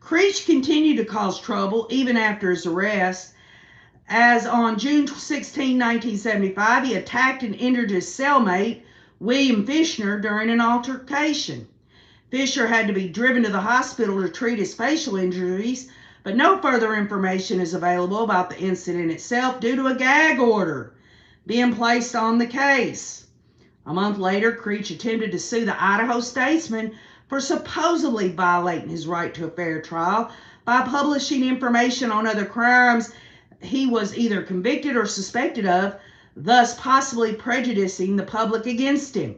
Creech continued to cause trouble even after his arrest, as on June 16, 1975, he attacked and injured his cellmate, William Fishner, during an altercation. Fisher had to be driven to the hospital to treat his facial injuries, but no further information is available about the incident itself due to a gag order being placed on the case. A month later, Creech attempted to sue the Idaho Statesman for supposedly violating his right to a fair trial by publishing information on other crimes he was either convicted or suspected of, thus possibly prejudicing the public against him.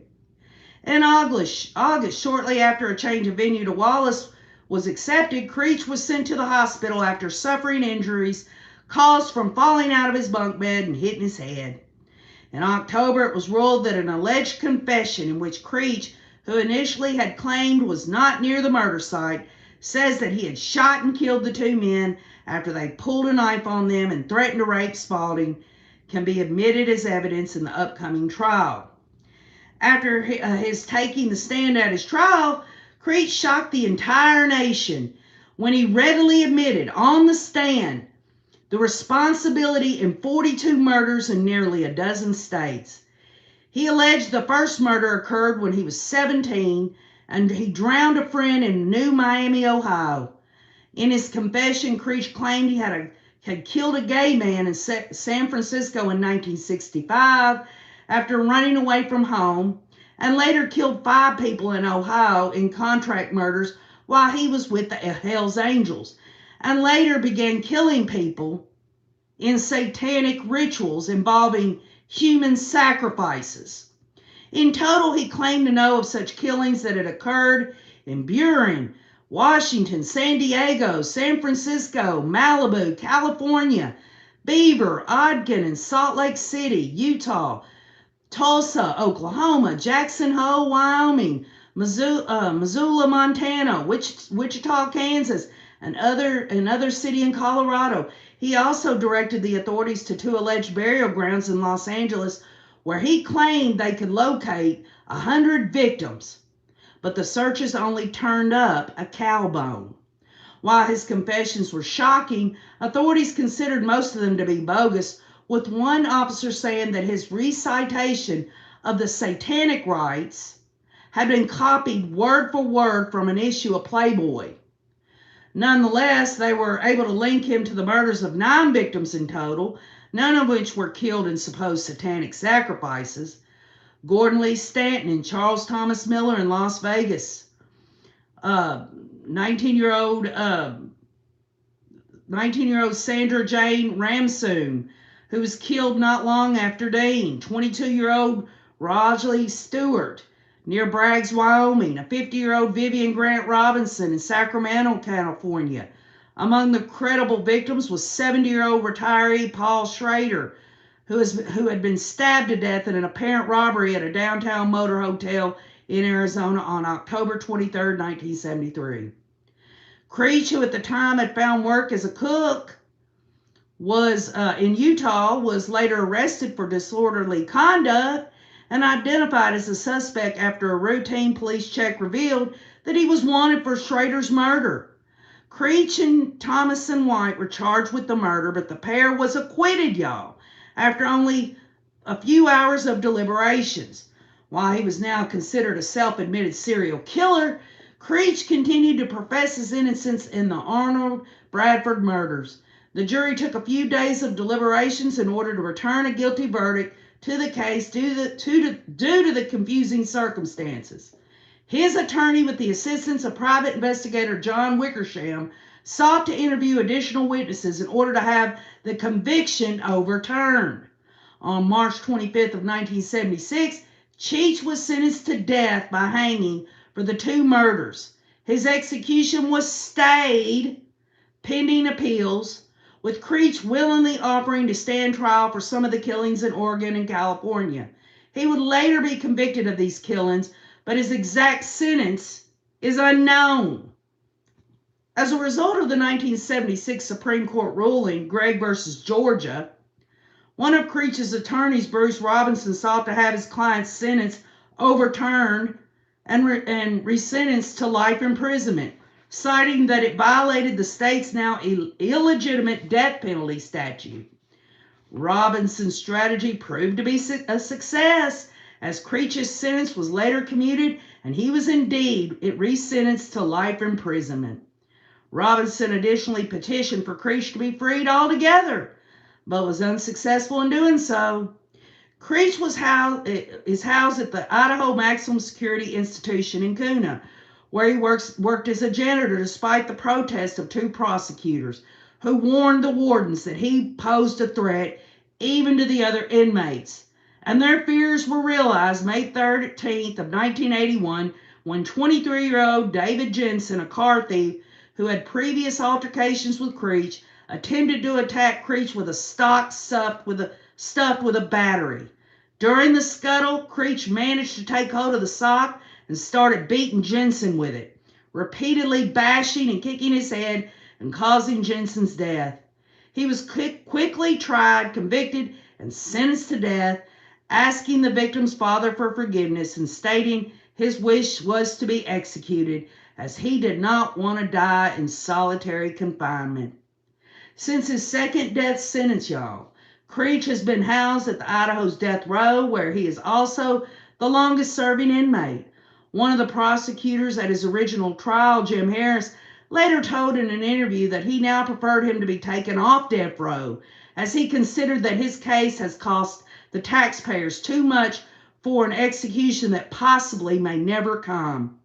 In August, shortly after a change of venue to Wallace was accepted, Creech was sent to the hospital after suffering injuries caused from falling out of his bunk bed and hitting his head. In October, it was ruled that an alleged confession in which Creech, who initially had claimed was not near the murder site, says that he had shot and killed the two men after they pulled a knife on them and threatened to rape Spaulding, can be admitted as evidence in the upcoming trial. After his taking the stand at his trial, Creech shocked the entire nation when he readily admitted on the stand the responsibility in 42 murders in nearly a dozen states. He alleged the first murder occurred when he was 17 and he drowned a friend in New Miami, Ohio. In his confession, Creech claimed he had killed a gay man in San Francisco in 1965 after running away from home, and later killed 5 people in Ohio in contract murders while he was with the Hells Angels, and later began killing people in satanic rituals involving human sacrifices. In total, he claimed to know of such killings that had occurred in Burin, Washington, San Diego, San Francisco, Malibu, California, Beaver, Ogden, and Salt Lake City, Utah, Tulsa, Oklahoma, Jackson Hole, Wyoming, Missoula, Montana, Wichita, Kansas, and another city in Colorado. He also directed the authorities to 2 alleged burial grounds in Los Angeles where he claimed they could locate 100 victims, but the searches only turned up a cow bone. While his confessions were shocking, authorities considered most of them to be bogus, with one officer saying that his recitation of the satanic rites had been copied word for word from an issue of Playboy. Nonetheless, they were able to link him to the murders of 9 victims in total, none of which were killed in supposed satanic sacrifices. Gordon Lee Stanton and Charles Thomas Miller in Las Vegas. 19-year-old Sandra Jane Ramsoon, who was killed not long after Dean. 22-year-old Rosalie Stewart near Braggs, Wyoming. A 50-year-old Vivian Grant Robinson in Sacramento, California. Among the credible victims was 70-year-old retiree Paul Schrader, who had been stabbed to death in an apparent robbery at a downtown motor hotel in Arizona on October 23, 1973. Creech, who at the time had found work as a cook, was in Utah, was later arrested for disorderly conduct and identified as a suspect after a routine police check revealed that he was wanted for Schrader's murder. Creech and Thomason White were charged with the murder, but the pair was acquitted, y'all, after only a few hours of deliberations. While he was now considered a self-admitted serial killer, Creech continued to profess his innocence in the Arnold Bradford murders. The jury took a few days of deliberations in order to return a guilty verdict to the case due to the confusing circumstances. His attorney, with the assistance of private investigator John Wickersham, sought to interview additional witnesses in order to have the conviction overturned. On March 25th of 1976, Cheech was sentenced to death by hanging for the 2 murders. His execution was stayed pending appeals, with Creech willingly offering to stand trial for some of the killings in Oregon and California. He would later be convicted of these killings, but his exact sentence is unknown. As a result of the 1976 Supreme Court ruling, Gregg versus Georgia, one of Creech's attorneys, Bruce Robinson, sought to have his client's sentence overturned and resentenced to life imprisonment, citing that it violated the state's now illegitimate death penalty statute. Robinson's strategy proved to be a success, as Creech's sentence was later commuted and he was indeed resentenced to life imprisonment. Robinson additionally petitioned for Creech to be freed altogether, but was unsuccessful in doing so. Creech is housed at the Idaho Maximum Security Institution in Kuna, where he worked as a janitor despite the protest of 2 prosecutors who warned the wardens that he posed a threat even to the other inmates. And their fears were realized May 13th of 1981 when 23-year-old David Jensen, a car thief who had previous altercations with Creech, attempted to attack Creech with a stock stuffed with a battery. During the scuttle, Creech managed to take hold of the sock and started beating Jensen with it, repeatedly bashing and kicking his head and causing Jensen's death. He was quickly tried, convicted, and sentenced to death, asking the victim's father for forgiveness and stating his wish was to be executed as he did not want to die in solitary confinement. Since his second death sentence, y'all, Creech has been housed at the Idaho's death row, where he is also the longest serving inmate. One of the prosecutors at his original trial, Jim Harris, later told in an interview that he now preferred him to be taken off death row, as he considered that his case has cost the taxpayers too much for an execution that possibly may never come.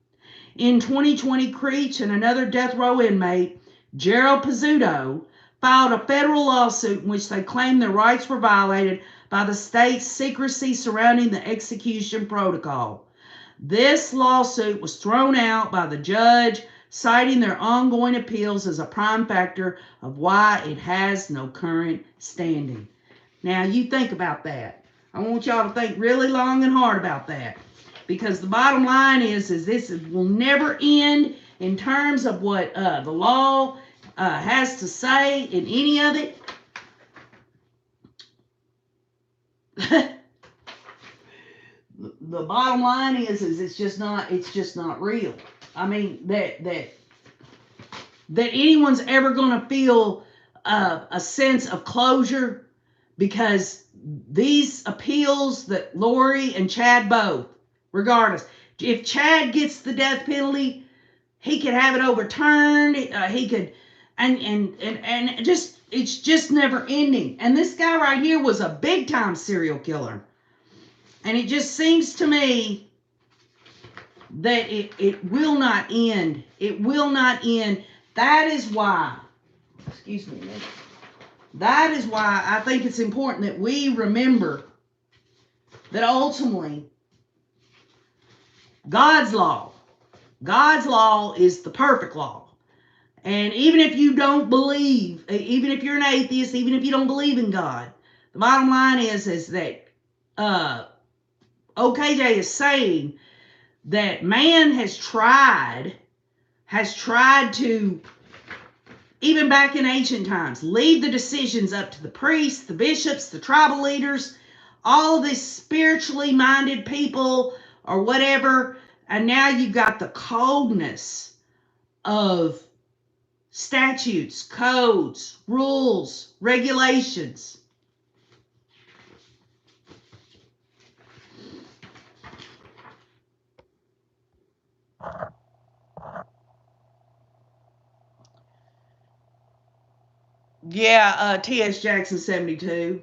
In 2020, Creech and another death row inmate, Gerald Pizzuto, filed a federal lawsuit in which they claimed their rights were violated by the state's secrecy surrounding the execution protocol. This lawsuit was thrown out by the judge, citing their ongoing appeals as a prime factor of why it has no current standing. Now, you think about that. I want y'all to think really long and hard about that, because the bottom line is this will never end in terms of what the law has to say in any of it. The bottom line is it's just not real. I mean that anyone's ever going to feel a sense of closure, because these appeals that Lori and Chad both, regardless, if Chad gets the death penalty, he could have it overturned. He could, and just it's just never ending. And this guy right here was a big time serial killer. And it just seems to me that it will not end. It will not end. That is why, excuse me, that is why I think it's important that we remember that ultimately God's law is the perfect law. And even if you don't believe, even if you're an atheist, even if you don't believe in God, the bottom line is that OKJ is saying that man has tried to, even back in ancient times, leave the decisions up to the priests, the bishops, the tribal leaders, all of these spiritually minded people or whatever. And now you've got the coldness of statutes, codes, rules, regulations. Yeah, T.S. Jackson 72.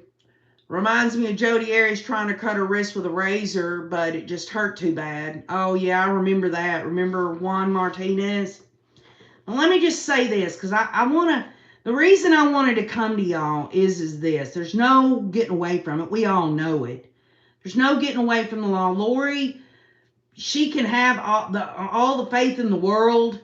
Reminds me of Jodi Arias trying to cut her wrist with a razor, but it just hurt too bad. Oh, yeah, I remember that. Remember Juan Martinez? Well, let me just say this, because I want to, the reason I wanted to come to y'all is this. There's no getting away from it. We all know it. There's no getting away from the law. Lori, she can have all the faith in the world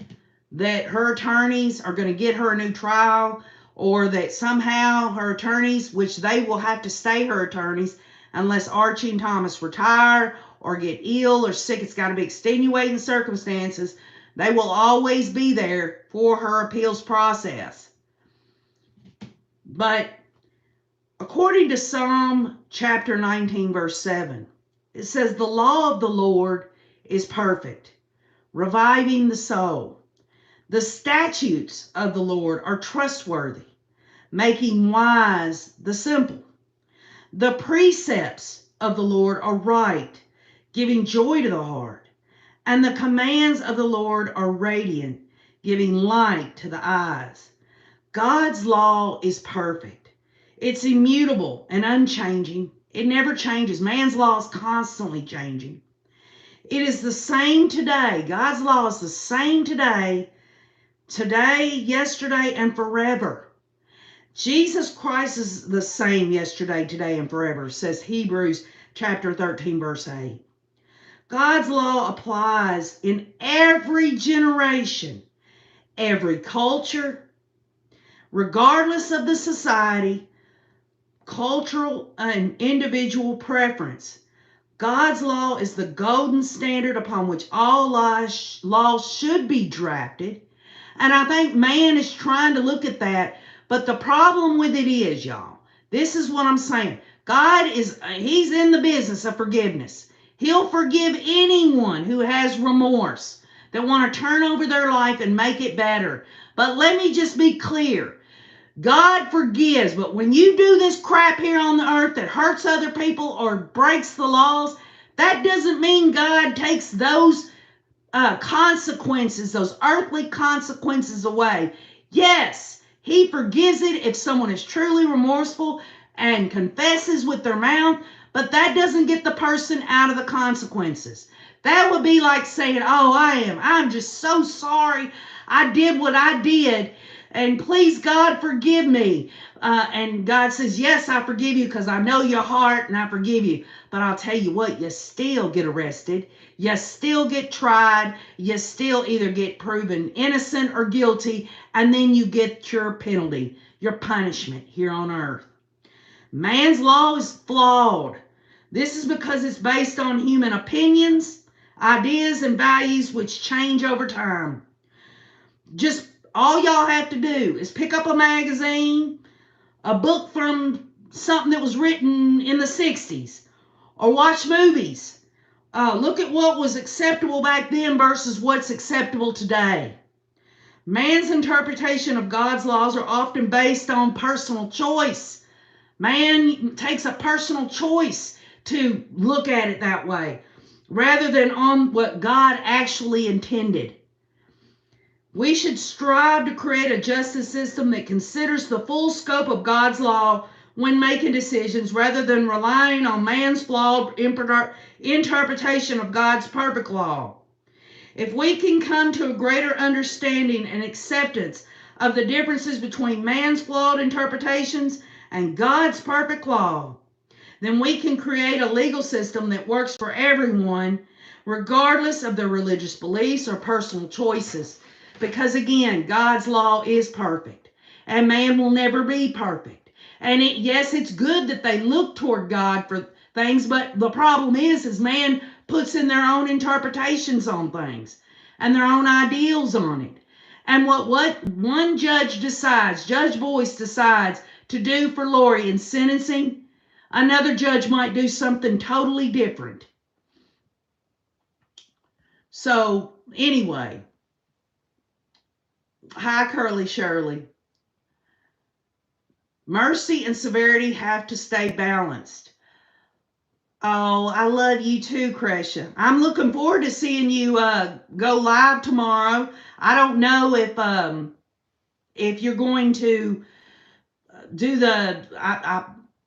that her attorneys are going to get her a new trial, or that somehow her attorneys, which they will have to stay her attorneys unless Archie and Thomas retire or get ill or sick. It's got to be extenuating circumstances. They will always be there for her appeals process. But according to Psalm chapter 19, verse 7, it says, "The law of the Lord is perfect, reviving the soul. The statutes of the Lord are trustworthy, making wise the simple. The precepts of the Lord are right, giving joy to the heart. And the commands of the Lord are radiant, giving light to the eyes. God's law is perfect. It's immutable and unchanging. It never changes. Man's law is constantly changing. It is the same today. God's law is the same today, yesterday, and forever. Jesus Christ is the same yesterday, today, and forever, says Hebrews chapter 13, verse 8. God's law applies in every generation, every culture, regardless of the society, cultural, and individual preference. God's law is the golden standard upon which all laws should be drafted. And I think man is trying to look at that. But the problem with it is, y'all, this is what I'm saying. God he's in the business of forgiveness. He'll forgive anyone who has remorse, that want to turn over their life and make it better. But let me just be clear. God forgives, but when you do this crap here on the earth that hurts other people or breaks the laws, that doesn't mean God takes those consequences, those earthly consequences away. Yes, he forgives it if someone is truly remorseful and confesses with their mouth, but that doesn't get the person out of the consequences. That would be like saying, oh, I'm just so sorry I did what I did, and please, God, forgive me. And God says, yes, I forgive you because I know your heart and I forgive you. But I'll tell you what, you still get arrested. You still get tried. You still either get proven innocent or guilty, and then you get your penalty, your punishment here on earth. Man's law is flawed. This is because it's based on human opinions, ideas, and values which change over time. Just all y'all have to do is pick up a magazine, a book from something that was written in the 60s, or watch movies. Look at what was acceptable back then versus what's acceptable today. Man's interpretation of God's laws are often based on personal choice. Man takes a personal choice to look at it that way, rather than on what God actually intended. We should strive to create a justice system that considers the full scope of God's law when making decisions, rather than relying on man's flawed interpretation of God's perfect law. If we can come to a greater understanding and acceptance of the differences between man's flawed interpretations and God's perfect law, then we can create a legal system that works for everyone, regardless of their religious beliefs or personal choices. Because again, God's law is perfect, and man will never be perfect. And yes, it's good that they look toward God for things, but the problem is man puts in their own interpretations on things and their own ideals on it. And what one judge decides, Judge Boyce decides to do for Lori in sentencing, another judge might do something totally different. So anyway, hi, Curly Shirley. Mercy and severity have to stay balanced. Oh, I love you too, Crescia. I'm looking forward to seeing you go live tomorrow. I don't know if you're going to do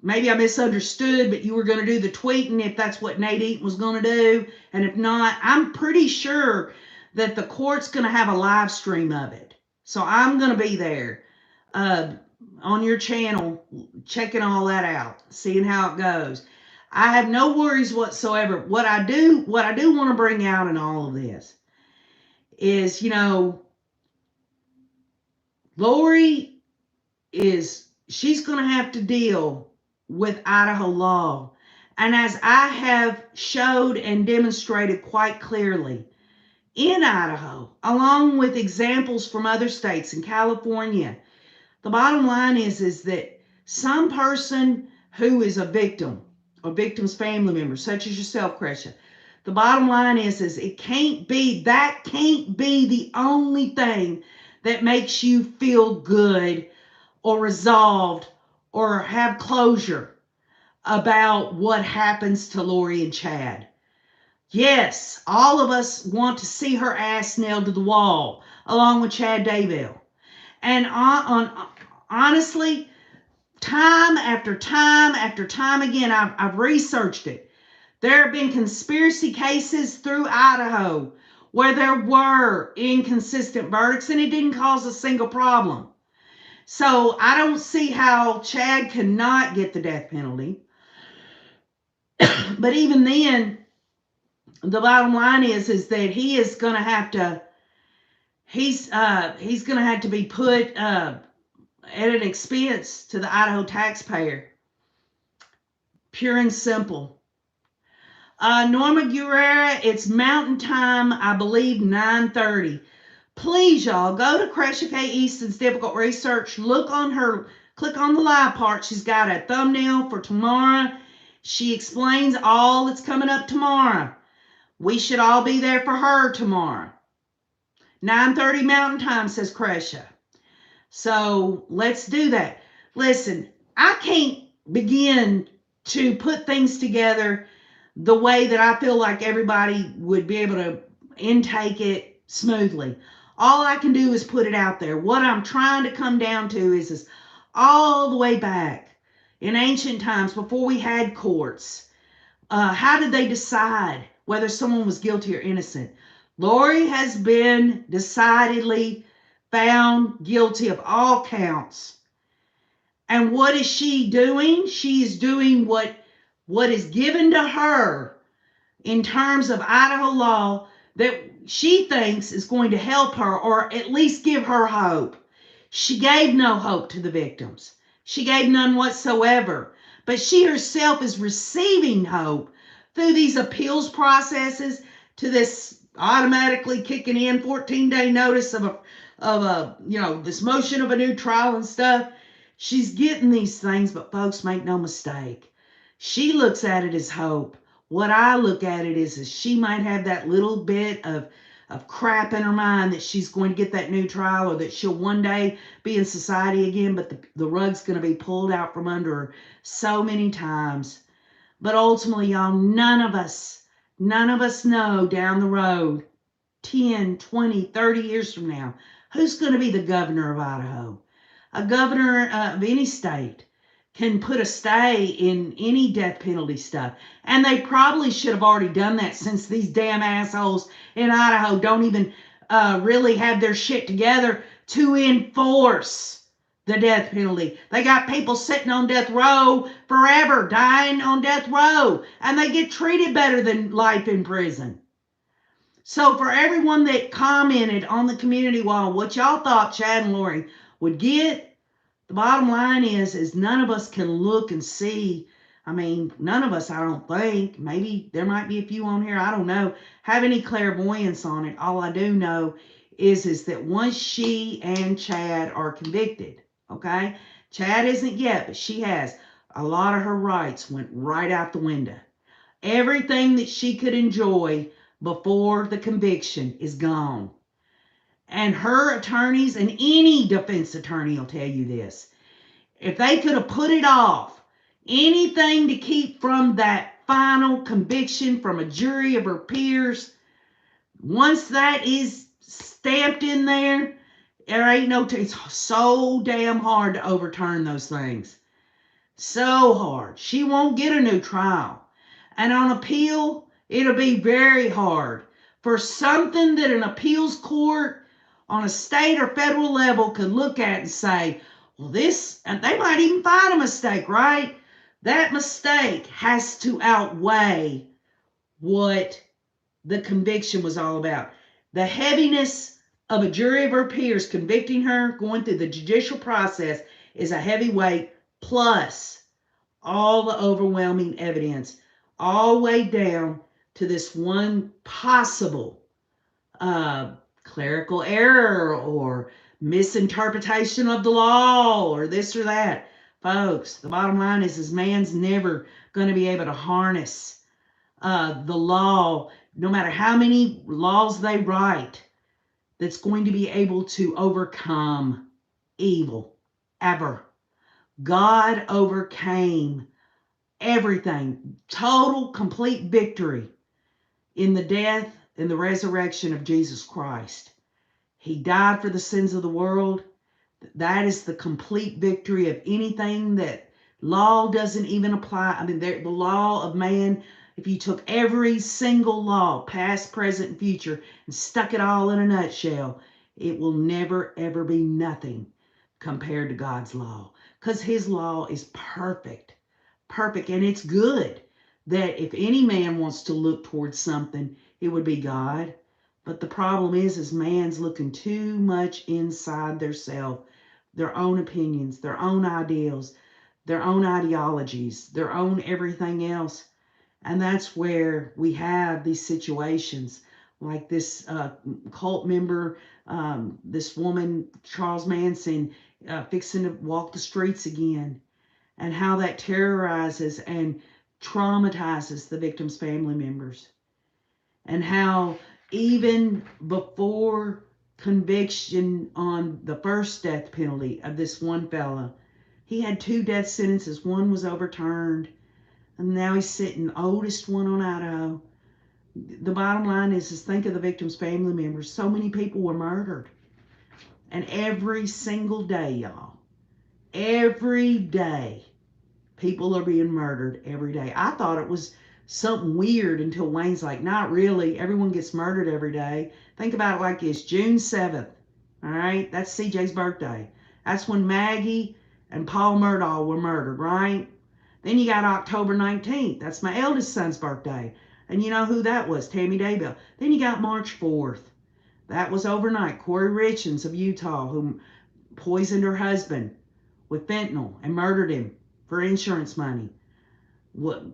maybe I misunderstood, but you were going to do the tweeting if that's what Nate Eaton was going to do. And if not, I'm pretty sure that the court's going to have a live stream of it. So I'm going to be there on your channel, checking all that out, seeing how it goes. I have no worries whatsoever. What I do want to bring out in all of this is, Lori she's going to have to deal with Idaho law. And as I have showed and demonstrated quite clearly, in Idaho, along with examples from other states in California, the bottom line is that some person who is a victim or victim's family member, such as yourself, Crescia, the bottom line is that can't be the only thing that makes you feel good or resolved or have closure about what happens to Lori and Chad. Yes, all of us want to see her ass nailed to the wall. along with Chad Daybell. And honestly, time after time after time again, I've researched it. There have been conspiracy cases through Idaho where there were inconsistent verdicts and it didn't cause a single problem. So I don't see how Chad cannot get the death penalty. But even then, the bottom line is that he is going to have to, he's going to have to be put at an expense to the Idaho taxpayer. Pure and simple. Norma Guerrera, it's Mountain Time, I believe 9:30. Please, y'all, go to Cresha K. Easton's Difficult Research. Look on her, click on the live part. She's got a thumbnail for tomorrow. She explains all that's coming up tomorrow. We should all be there for her tomorrow. 9:30 Mountain Time, says Cresha. So let's do that. Listen, I can't begin to put things together the way that I feel like everybody would be able to intake it smoothly. All I can do is put it out there. What I'm trying to come down to is all the way back in ancient times, before we had courts, how did they decide whether someone was guilty or innocent? Lori has been decidedly found guilty of all counts. And what is she doing? She is doing what is given to her in terms of Idaho law that she thinks is going to help her or at least give her hope. She gave no hope to the victims. She gave none whatsoever. But she herself is receiving hope through these appeals processes, to this automatically kicking in 14-day notice of this motion of a new trial and stuff. She's getting these things, but folks, make no mistake. She looks at it as hope. What I look at it is she might have that little bit of crap in her mind that she's going to get that new trial or that she'll one day be in society again, but the rug's going to be pulled out from under her so many times. But ultimately, y'all, none of us know down the road, 10, 20, 30 years from now, who's going to be the governor of Idaho. A governor of any state can put a stay in any death penalty stuff. And they probably should have already done that, since these damn assholes in Idaho don't even really have their shit together to enforce the death penalty. They got people sitting on death row forever, dying on death row, and they get treated better than life in prison. So for everyone that commented on the community wall what y'all thought Chad and Lori would get, the bottom line is none of us can look and see. I mean, none of us, I don't think, maybe there might be a few on here, I don't know, have any clairvoyance on it. All I do know is that once she and Chad are convicted, okay, Chad isn't yet, but she has, a lot of her rights went right out the window. Everything that she could enjoy before the conviction is gone. And her attorneys, and any defense attorney will tell you this, if they could have put it off, anything to keep from that final conviction from a jury of her peers, once that is stamped in there, there ain't no, it's so damn hard to overturn those things. So hard. She won't get a new trial. And on appeal, it'll be very hard for something that an appeals court on a state or federal level could look at and say, well, this, and they might even find a mistake, right? That mistake has to outweigh what the conviction was all about. The heaviness of a jury of her peers convicting her, going through the judicial process, is a heavy weight, plus all the overwhelming evidence, all weighed down to this one possible clerical error or misinterpretation of the law or this or that. Folks, the bottom line is man's never going to be able to harness the law, no matter how many laws they write, that's going to be able to overcome evil, ever. God overcame everything, total, complete victory in the death and the resurrection of Jesus Christ. He died for the sins of the world. That is the complete victory of anything that law doesn't even apply. I mean, the law of man, if you took every single law, past, present, and future, and stuck it all in a nutshell, it will never, ever be nothing compared to God's law. Because his law is perfect. Perfect. And it's good that if any man wants to look towards something, it would be God. But the problem is man's looking too much inside their self, their own opinions, their own ideals, their own ideologies, their own everything else. And that's where we have these situations like this cult member, this woman, Charles Manson, fixing to walk the streets again, and how that terrorizes and traumatizes the victim's family members. And how even before conviction on the first death penalty of this one fella, he had 2 death sentences. One was overturned, and now he's sitting oldest one on Idaho. The bottom line is think of the victim's family members. So many people were murdered. And every single day, y'all, every day, people are being murdered every day. I thought it was something weird until Wayne's like, not really. Everyone gets murdered every day. Think about it like this. June 7th, all right? That's CJ's birthday. That's when Maggie and Paul Murdaugh were murdered, right? Then you got October 19th. That's my eldest son's birthday. And you know who that was? Tammy Daybell. Then you got March 4th. That was overnight. Corey Richens of Utah, who poisoned her husband with fentanyl and murdered him for insurance money. What,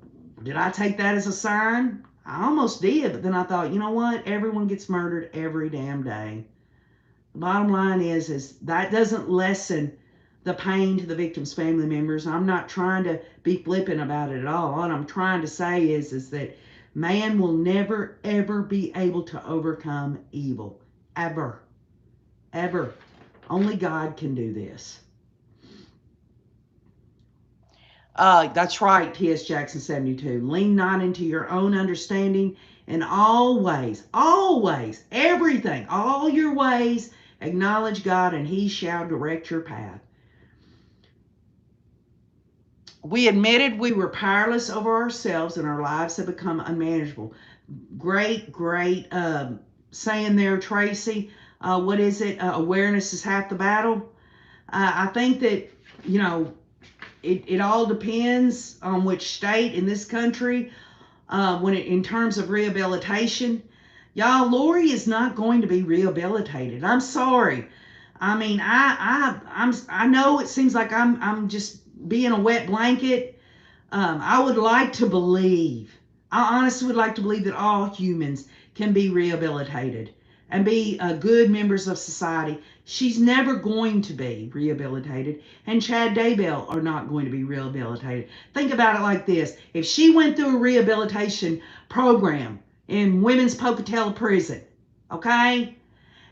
did I take that as a sign? I almost did, but then I thought, you know what? Everyone gets murdered every damn day. The bottom line is that doesn't lessen the pain to the victim's family members. I'm not trying to be flippant about it at all. What I'm trying to say is that man will never, ever be able to overcome evil. Ever. Ever. Only God can do this. That's right, T.S. Jackson 72. Lean not into your own understanding, and always, everything, all your ways, acknowledge God, and he shall direct your path. We admitted we were powerless over ourselves, and our lives have become unmanageable. Great saying there, Tracy. What is it? Awareness is half the battle. I think that, you know, it all depends on which state in this country, in terms of rehabilitation. Y'all, Lori is not going to be rehabilitated. I'm sorry. I mean, I know it seems like I'm just being a wet blanket. I would like to believe, I honestly would like to believe that all humans can be rehabilitated and be good members of society. She's never going to be rehabilitated, and Chad Daybell are not going to be rehabilitated. Think about it like this. If she went through a rehabilitation program in Women's Pocatello Prison, okay,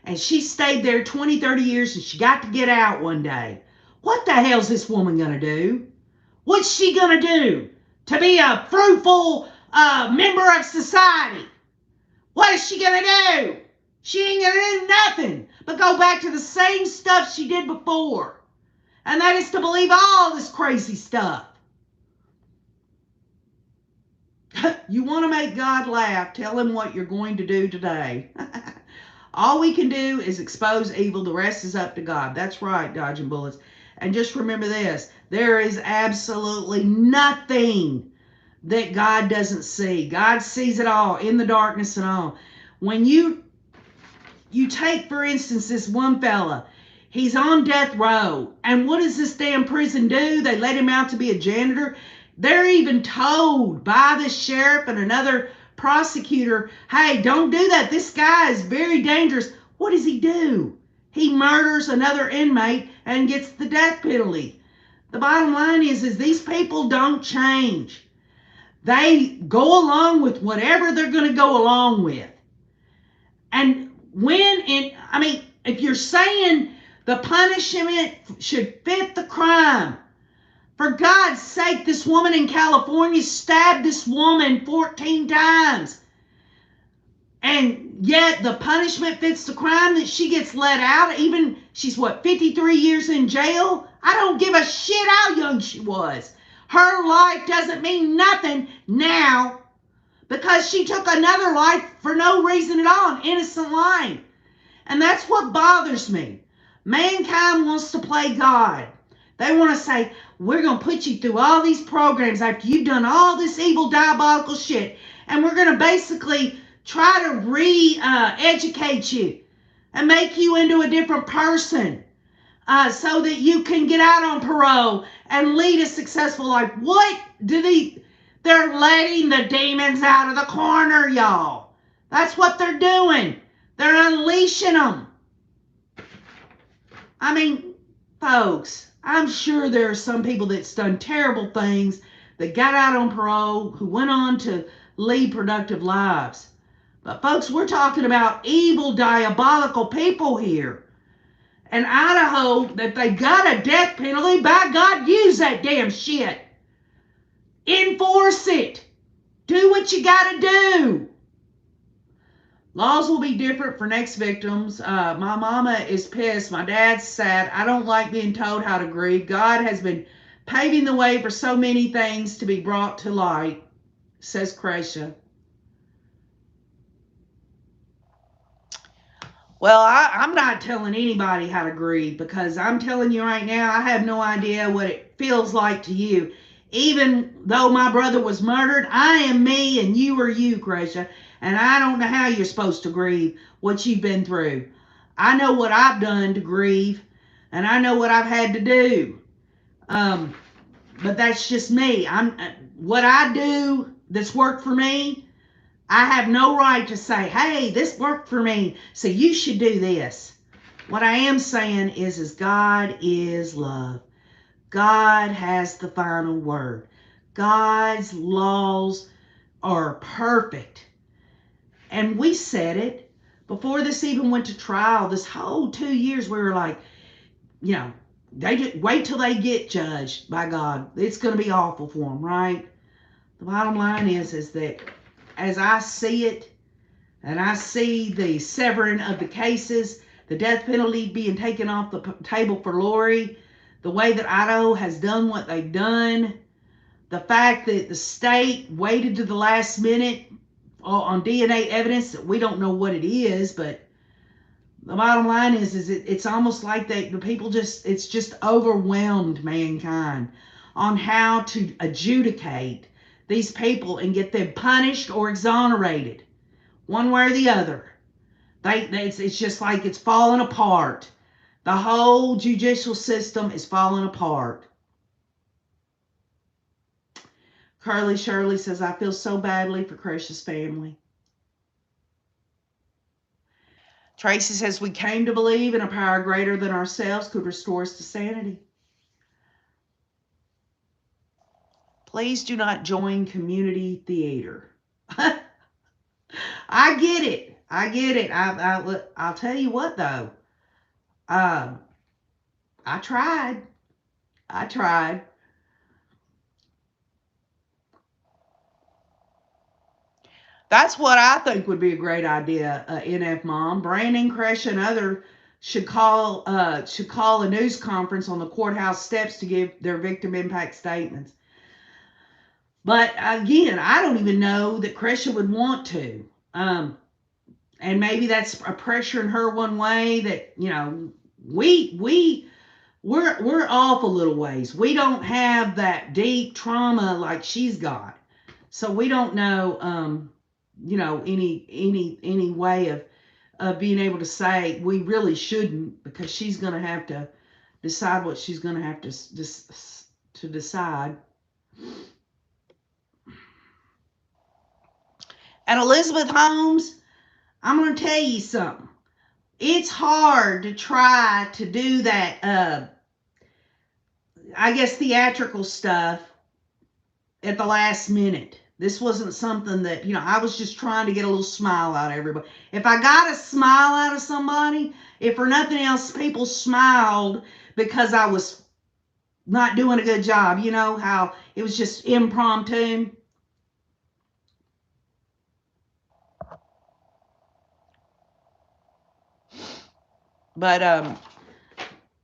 and she stayed there 20, 30 years and she got to get out one day, what the hell's this woman going to do? What's she going to do to be a fruitful member of society? What is she going to do? She ain't going to do nothing but go back to the same stuff she did before. And that is to believe all this crazy stuff. You want to make God laugh, tell him what you're going to do today. All we can do is expose evil. The rest is up to God. That's right, dodging bullets. And just remember this. There is absolutely nothing that God doesn't see. God sees it all in the darkness and all. When you take, for instance, this one fella. He's on death row. And what does this damn prison do? They let him out to be a janitor. They're even told by the sheriff and another prosecutor, hey, don't do that. This guy is very dangerous. What does he do? He murders another inmate and gets the death penalty. The bottom line is these people don't change. They go along with whatever they're going to go along with. And if you're saying the punishment should fit the crime, for God's sake, this woman in California stabbed this woman 14 times. And yet the punishment fits the crime that she gets let out. Even she's 53 years in jail. I don't give a shit how young she was. Her life doesn't mean nothing now because she took another life for no reason at all, an innocent life. And that's what bothers me. Mankind wants to play God. They want to say, we're going to put you through all these programs after you've done all this evil, diabolical shit. And we're going to basically try to re-educate you and make you into a different person so that you can get out on parole and lead a successful life. What do they're letting the demons out of the corner, y'all. That's what they're doing. They're unleashing them. I mean, folks, I'm sure there are some people that's done terrible things that got out on parole who went on to lead productive lives. But folks, we're talking about evil, diabolical people here. And Idaho, that they got a death penalty, by God, use that damn shit. Enforce it. Do what you gotta do. Laws will be different for next victims. My mama is pissed. My dad's sad. I don't like being told how to grieve. God has been paving the way for so many things to be brought to light, says Cresha. Well, I'm not telling anybody how to grieve because I'm telling you right now, I have no idea what it feels like to you. Even though my brother was murdered, I am me and you are you, Cresha. And I don't know how you're supposed to grieve what you've been through. I know what I've done to grieve, and I know what I've had to do. But that's just me. What I do that's worked for me, I have no right to say, hey, this worked for me, so you should do this. What I am saying is God is love. God has the final word. God's laws are perfect. And we said it before this even went to trial. This whole 2 years, we were like, they just wait till they get judged by God. It's going to be awful for them, right? The bottom line is that as I see it, and I see the severing of the cases, the death penalty being taken off the table for Lori, the way that Idaho has done what they've done, the fact that the state waited to the last minute on DNA evidence that we don't know what it is, but the bottom line is it's almost like the people it's just overwhelmed mankind on how to adjudicate these people and get them punished or exonerated, one way or the other. It's just like it's falling apart. The whole judicial system is falling apart. Curly Shirley says, I feel so badly for Cresha's family. Tracy says, we came to believe in a power greater than ourselves could restore us to sanity. Please do not join community theater. I get it. I'll tell you what, though. I tried. That's what I think would be a great idea, NF Mom. Brandon, Cresha, and others should call a news conference on the courthouse steps to give their victim impact statements. But again, I don't even know that Cresha would want to. And maybe that's a pressure in her one way that, we're off a little ways. We don't have that deep trauma like she's got. So we don't know, any way of being able to say we really shouldn't, because she's going to have to decide what she's going to have to decide. And Elizabeth Holmes, I'm going to tell you something. It's hard to try to do that, theatrical stuff at the last minute. This wasn't something that, I was just trying to get a little smile out of everybody. If I got a smile out of somebody, if for nothing else, people smiled because I was not doing a good job. You know how it was just impromptu. But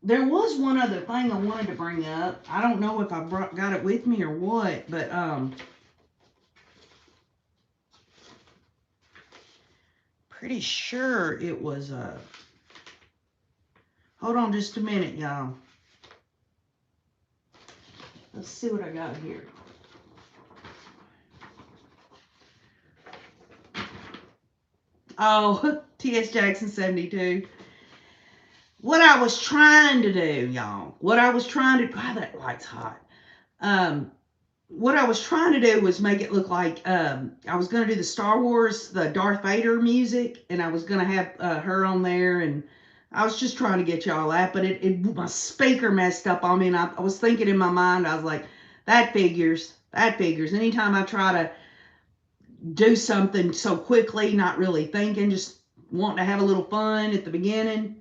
there was one other thing I wanted to bring up. I don't know if I got it with me or what, but pretty sure it was hold on just a minute, y'all. Let's see what I got here. Oh, T.S. Jackson 72. What I was trying to do, y'all. What I was trying to... God, that light's hot. What I was trying to do was make it look like... I was going to do the Star Wars, the Darth Vader music, and I was going to have her on there, and I was just trying to get y'all that, but my speaker messed up on me, and I was thinking in my mind, I was like, that figures. That figures. Anytime I try to do something so quickly, not really thinking, just wanting to have a little fun at the beginning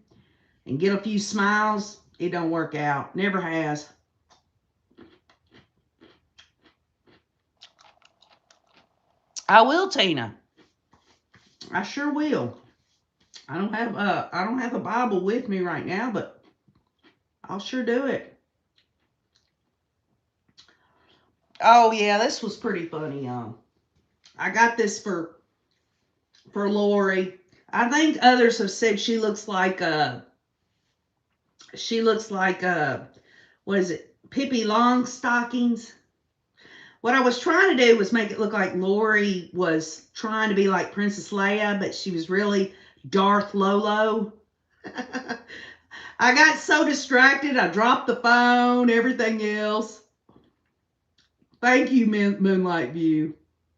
and get a few smiles, it don't work out. Never has. I will, Tina. I sure will. I don't have a Bible with me right now, but I'll sure do it. Oh yeah, this was pretty funny, y'all. I got this for Lori. I think others have said she looks like what is it? Pippi Longstockings. What I was trying to do was make it look like Lori was trying to be like Princess Leia, but she was really Darth Lolo. I got so distracted, I dropped the phone, everything else. Thank you, Moonlight View.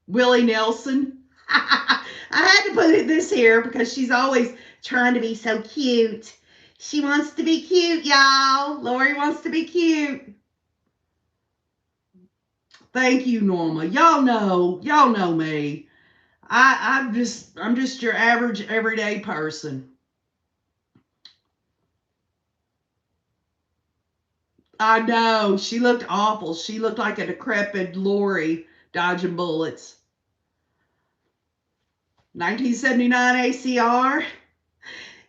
Willie Nelson. I had to put this here because she's always trying to be so cute. She wants to be cute, y'all. Lori wants to be cute. Thank you, Norma. Y'all know me. I'm just your average everyday person. I know. She looked awful. She looked like a decrepit Lori dodging bullets. 1979 ACR.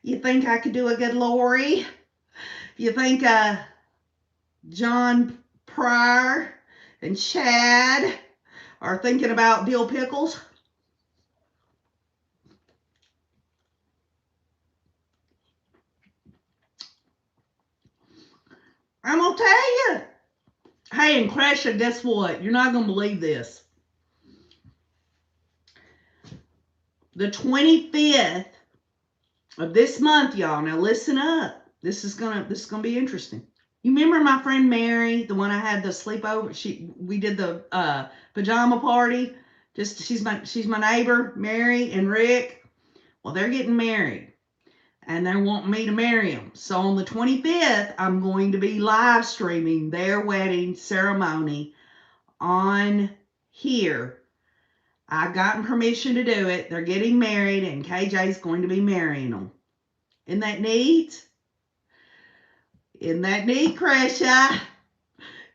You think I could do a good Lori? You think John Pryor and Chad are thinking about dill pickles? I'm going to tell you. Hey, and Crasher, guess what? You're not going to believe this. The 25th of this month, y'all. Now listen up. This is gonna be interesting. You remember my friend Mary, the one I had the sleepover? We did the pajama party. She's my neighbor, Mary and Rick. Well, they're getting married, and they're wanting me to marry them. So on the 25th, I'm going to be live streaming their wedding ceremony on here. I've gotten permission to do it. They're getting married, and KJ's going to be marrying them. Isn't that neat? Isn't that neat, Cresha?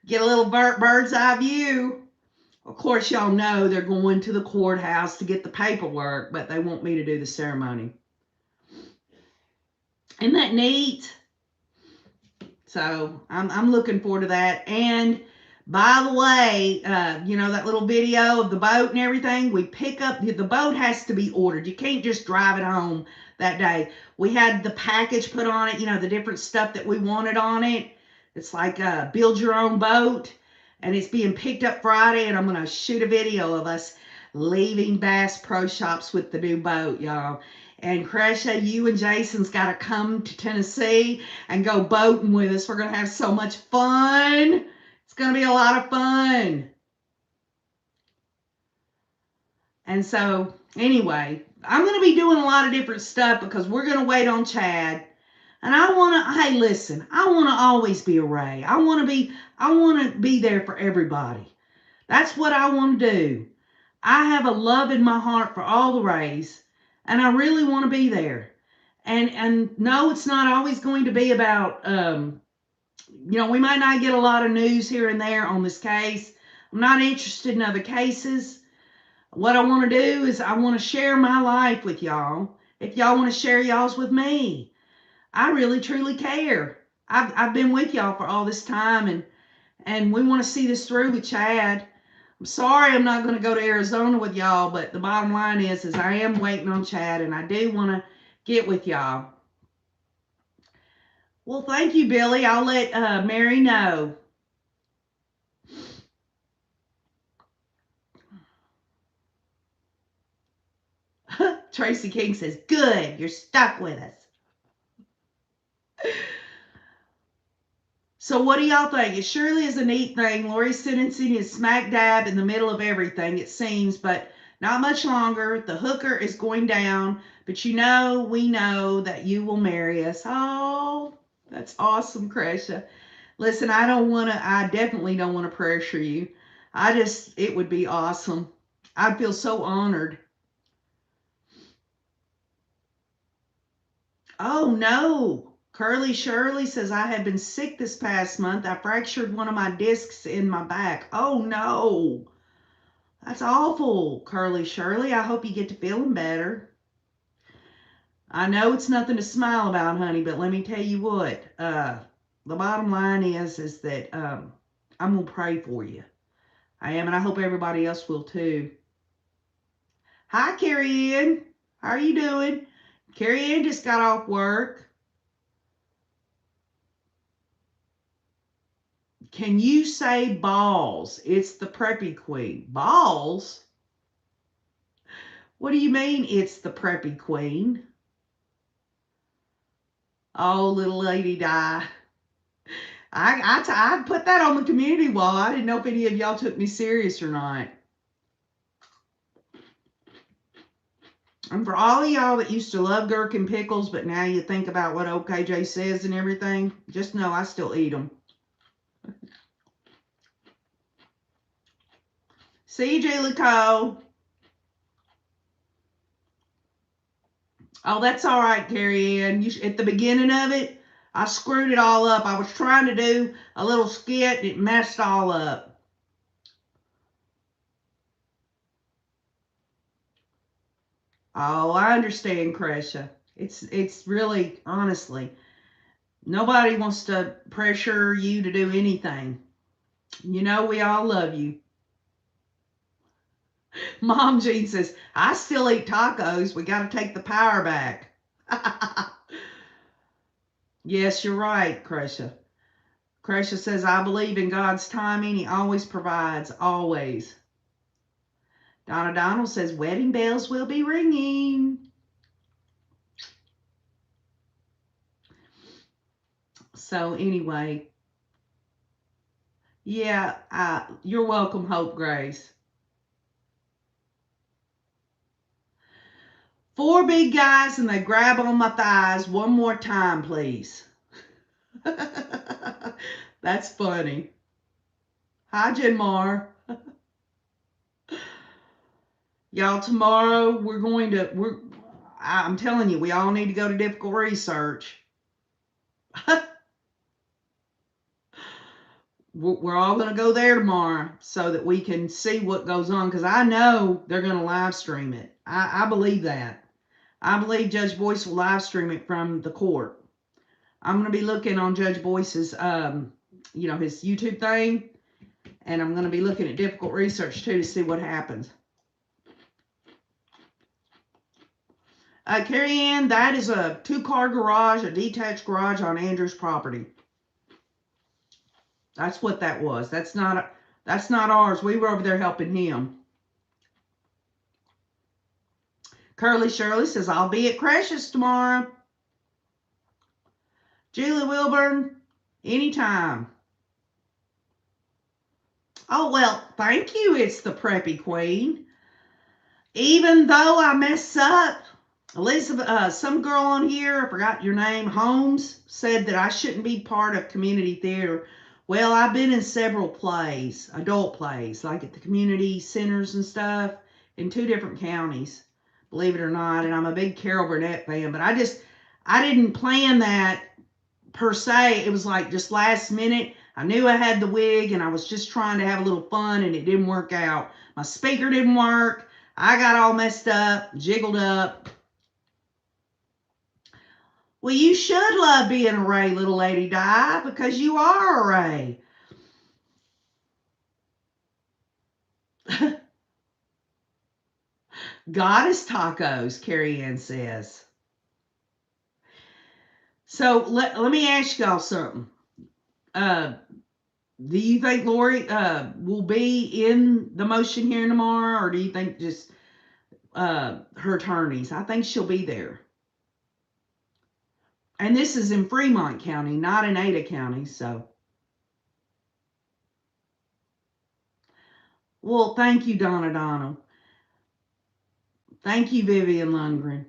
Get a little bird's eye view. Of course, y'all know they're going to the courthouse to get the paperwork, but they want me to do the ceremony. Isn't that neat? So I'm looking forward to that. And by the way, you know, that little video of the boat and everything, we pick up, the boat has to be ordered. You can't just drive it home that day. We had the package put on it, you know, the different stuff that we wanted on it. It's like build your own boat, and it's being picked up Friday, and I'm going to shoot a video of us leaving Bass Pro Shops with the new boat, y'all. And Cresha, you and Jason's got to come to Tennessee and go boating with us. We're going to have so much fun. It's going to be a lot of fun. And so, anyway, I'm going to be doing a lot of different stuff because we're going to wait on Chad. And I want to, hey, listen, I want to always be a Ray. I want to be there for everybody. That's what I want to do. I have a love in my heart for all the Rays, and I really want to be there. And no, it's not always going to be about, you know, we might not get a lot of news here and there on this case. I'm not interested in other cases. What I want to do is I want to share my life with y'all. If y'all want to share y'all's with me. I really truly care. I've been with y'all for all this time, and we want to see this through with Chad. I'm sorry I'm not going to go to Arizona with y'all, but the bottom line is I am waiting on Chad, and I do want to get with y'all. Well, thank you, Billy. I'll let Mary know. Tracy King says, good, you're stuck with us. So what do y'all think? It surely is a neat thing. Lori's sentencing is smack dab in the middle of everything, it seems, but not much longer. The hooker is going down, but we know that you will marry us. Oh, that's awesome, Kresha. Listen, I definitely don't want to pressure you. It would be awesome. I'd feel so honored. Oh, no. Curly Shirley says, I have been sick this past month. I fractured one of my discs in my back. Oh, no. That's awful, Curly Shirley. I hope you get to feeling better. I know it's nothing to smile about, honey, but let me tell you what. The bottom line is that I'm going to pray for you. I am, and I hope everybody else will too. Hi, Carrie Ann. How are you doing? Carrie Ann just got off work. Can you say balls? It's the preppy queen. Balls? What do you mean it's the preppy queen? Oh, little lady die. I put that on the community wall. I didn't know if any of y'all took me serious or not. And for all of y'all that used to love gherkin pickles, but now you think about what OKJ says and everything, just know I still eat them. CJ LeCo. Oh, that's all right, Carrie Ann. At the beginning of it, I screwed it all up. I was trying to do a little skit, and it messed all up. Oh, I understand, Kresha. It's really, honestly, nobody wants to pressure you to do anything. You know we all love you. Mom Jean says, I still eat tacos. We got to take the power back. Yes, you're right, Kresha. Kresha says, I believe in God's timing. He always provides, always. Donna Donald says, wedding bells will be ringing. So anyway, yeah, you're welcome, Hope Grace. 4 big guys and they grab on my thighs one more time, please. That's funny. Hi, Jenmar. Y'all, tomorrow I'm telling you, we all need to go to Difficult Research. We're all going to go there tomorrow so that we can see what goes on, because I know they're going to live stream it. I believe that. I believe Judge Boyce will live stream it from the court. I'm going to be looking on Judge Boyce's, his YouTube thing, and I'm going to be looking at Difficult Research too to see what happens. Carrie Ann, that is a 2-car garage, a detached garage on Andrew's property. That's what that was. That's not ours. We were over there helping him. Curly Shirley says, I'll be at Crash's tomorrow. Julie Wilburn, anytime. Oh, well, thank you. It's the preppy queen. Even though I mess up, Elizabeth, some girl on here, I forgot your name, Holmes, said that I shouldn't be part of community theater. Well, I've been in several plays, adult plays, like at the community centers and stuff in 2 different counties, believe it or not. And I'm a big Carol Burnett fan, but I didn't plan that per se. It was like just last minute. I knew I had the wig and I was just trying to have a little fun, and it didn't work out. My speaker didn't work. I got all messed up, jiggled up. Well, you should love being a Ray, little Lady Di, because you are a Ray. Goddess tacos, Carrie Ann says. So let me ask y'all something. Do you think Lori will be in the motion here tomorrow, or do you think just her attorneys? I think she'll be there. And this is in Fremont County, not in Ada County. So, well, thank you, Donna Donald. Thank you, Vivian Lundgren.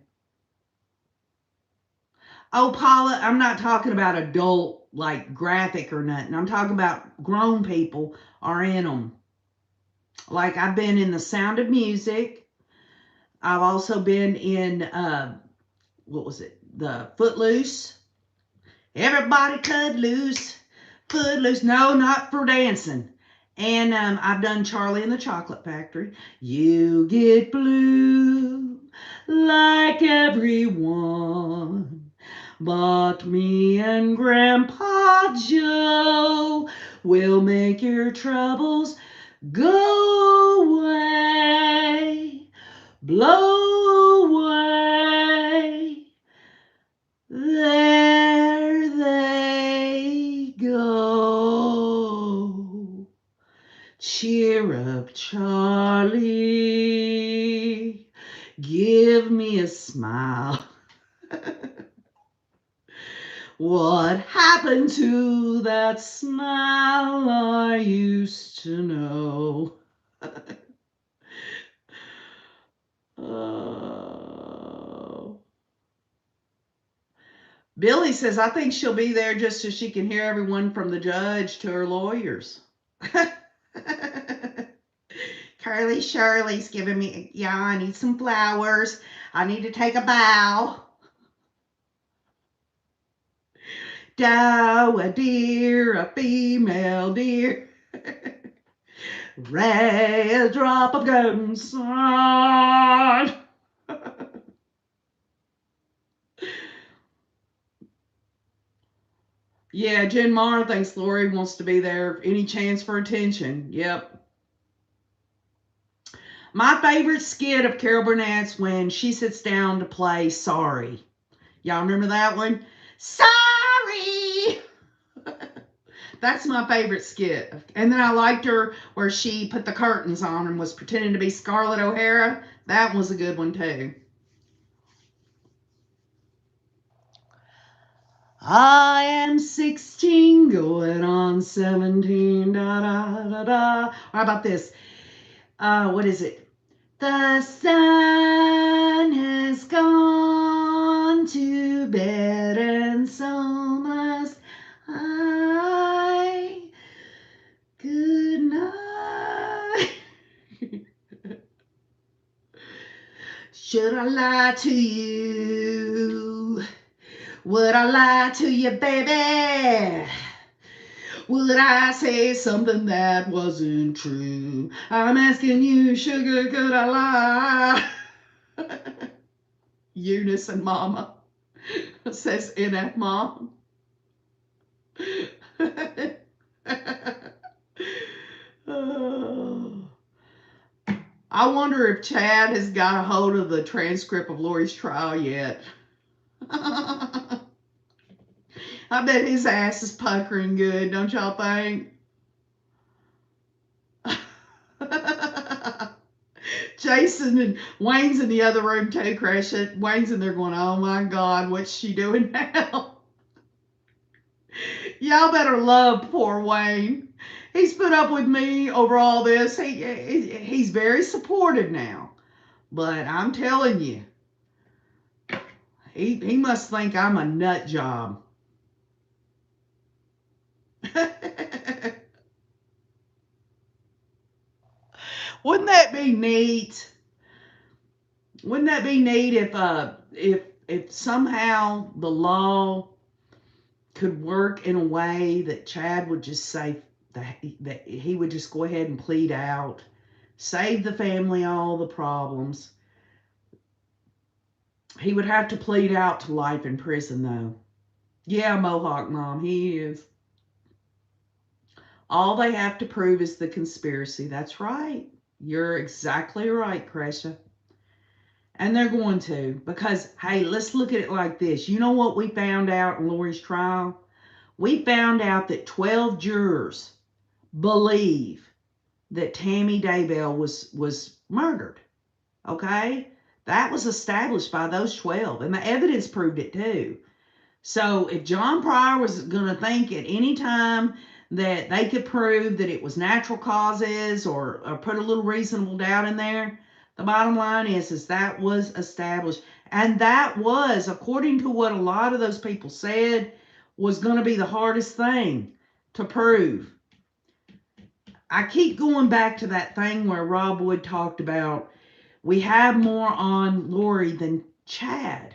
Oh, Paula, I'm not talking about adult, like graphic or nothing. I'm talking about grown people are in them. Like I've been in The Sound of Music. I've also been in, what was it? The Footloose. Everybody cut loose. Footloose. No, not for dancing. And I've done Charlie and the Chocolate Factory. You get blue like everyone. But me and Grandpa Joe will make your troubles go away, blow away. There they go. Cheer up, Charlie. Give me a smile. What happened to that smile I used to know? Oh. Billy says, I think she'll be there just so she can hear everyone from the judge to her lawyers. Curly Shirley's giving me, yeah, I need some flowers. I need to take a bow. Dow, a deer, a female deer. Ray, a drop of golden sun. Yeah, Jen Marr thinks Lori wants to be there. Any chance for attention? Yep. My favorite skit of Carol Burnett's when she sits down to play Sorry. Y'all remember that one? Sorry! That's my favorite skit. And then I liked her where she put the curtains on and was pretending to be Scarlett O'Hara. That was a good one too. I am 16, going on 17, da da da da. How about this? What is it? The sun has gone to bed, and so must I. Good night. Should I lie to you? Would I lie to you, baby? Would I say something that wasn't true? I'm asking you, sugar, could I lie? Eunice and Mama, says NF Mom. I wonder if Chad has got a hold of the transcript of Lori's trial yet. I bet his ass is puckering good, don't y'all think? Jason and Wayne's in the other room too, Crash. Wayne's in there going, oh my God, what's she doing now? Y'all better love poor Wayne. He's put up with me over all this. He's very supportive now. But I'm telling you, he must think I'm a nut job. Wouldn't that be neat? Wouldn't that be neat if somehow the law could work in a way that Chad would just say that he would just go ahead and plead out, save the family all the problems, He would have to plead out to life in prison, though. Yeah, Mohawk Mom, he is. All they have to prove is the conspiracy. That's right. You're exactly right, Kresha. And they're going to. Because, hey, let's look at it like this. You know what we found out in Lori's trial? We found out that 12 jurors believe that Tammy Daybell was murdered. Okay? That was established by those 12. And the evidence proved it too. So if John Pryor was going to think at any time that they could prove that it was natural causes or put a little reasonable doubt in there, the bottom line is that was established. And that was, according to what a lot of those people said, was going to be the hardest thing to prove. I keep going back to that thing where Rob Wood talked about we have more on Lori than Chad.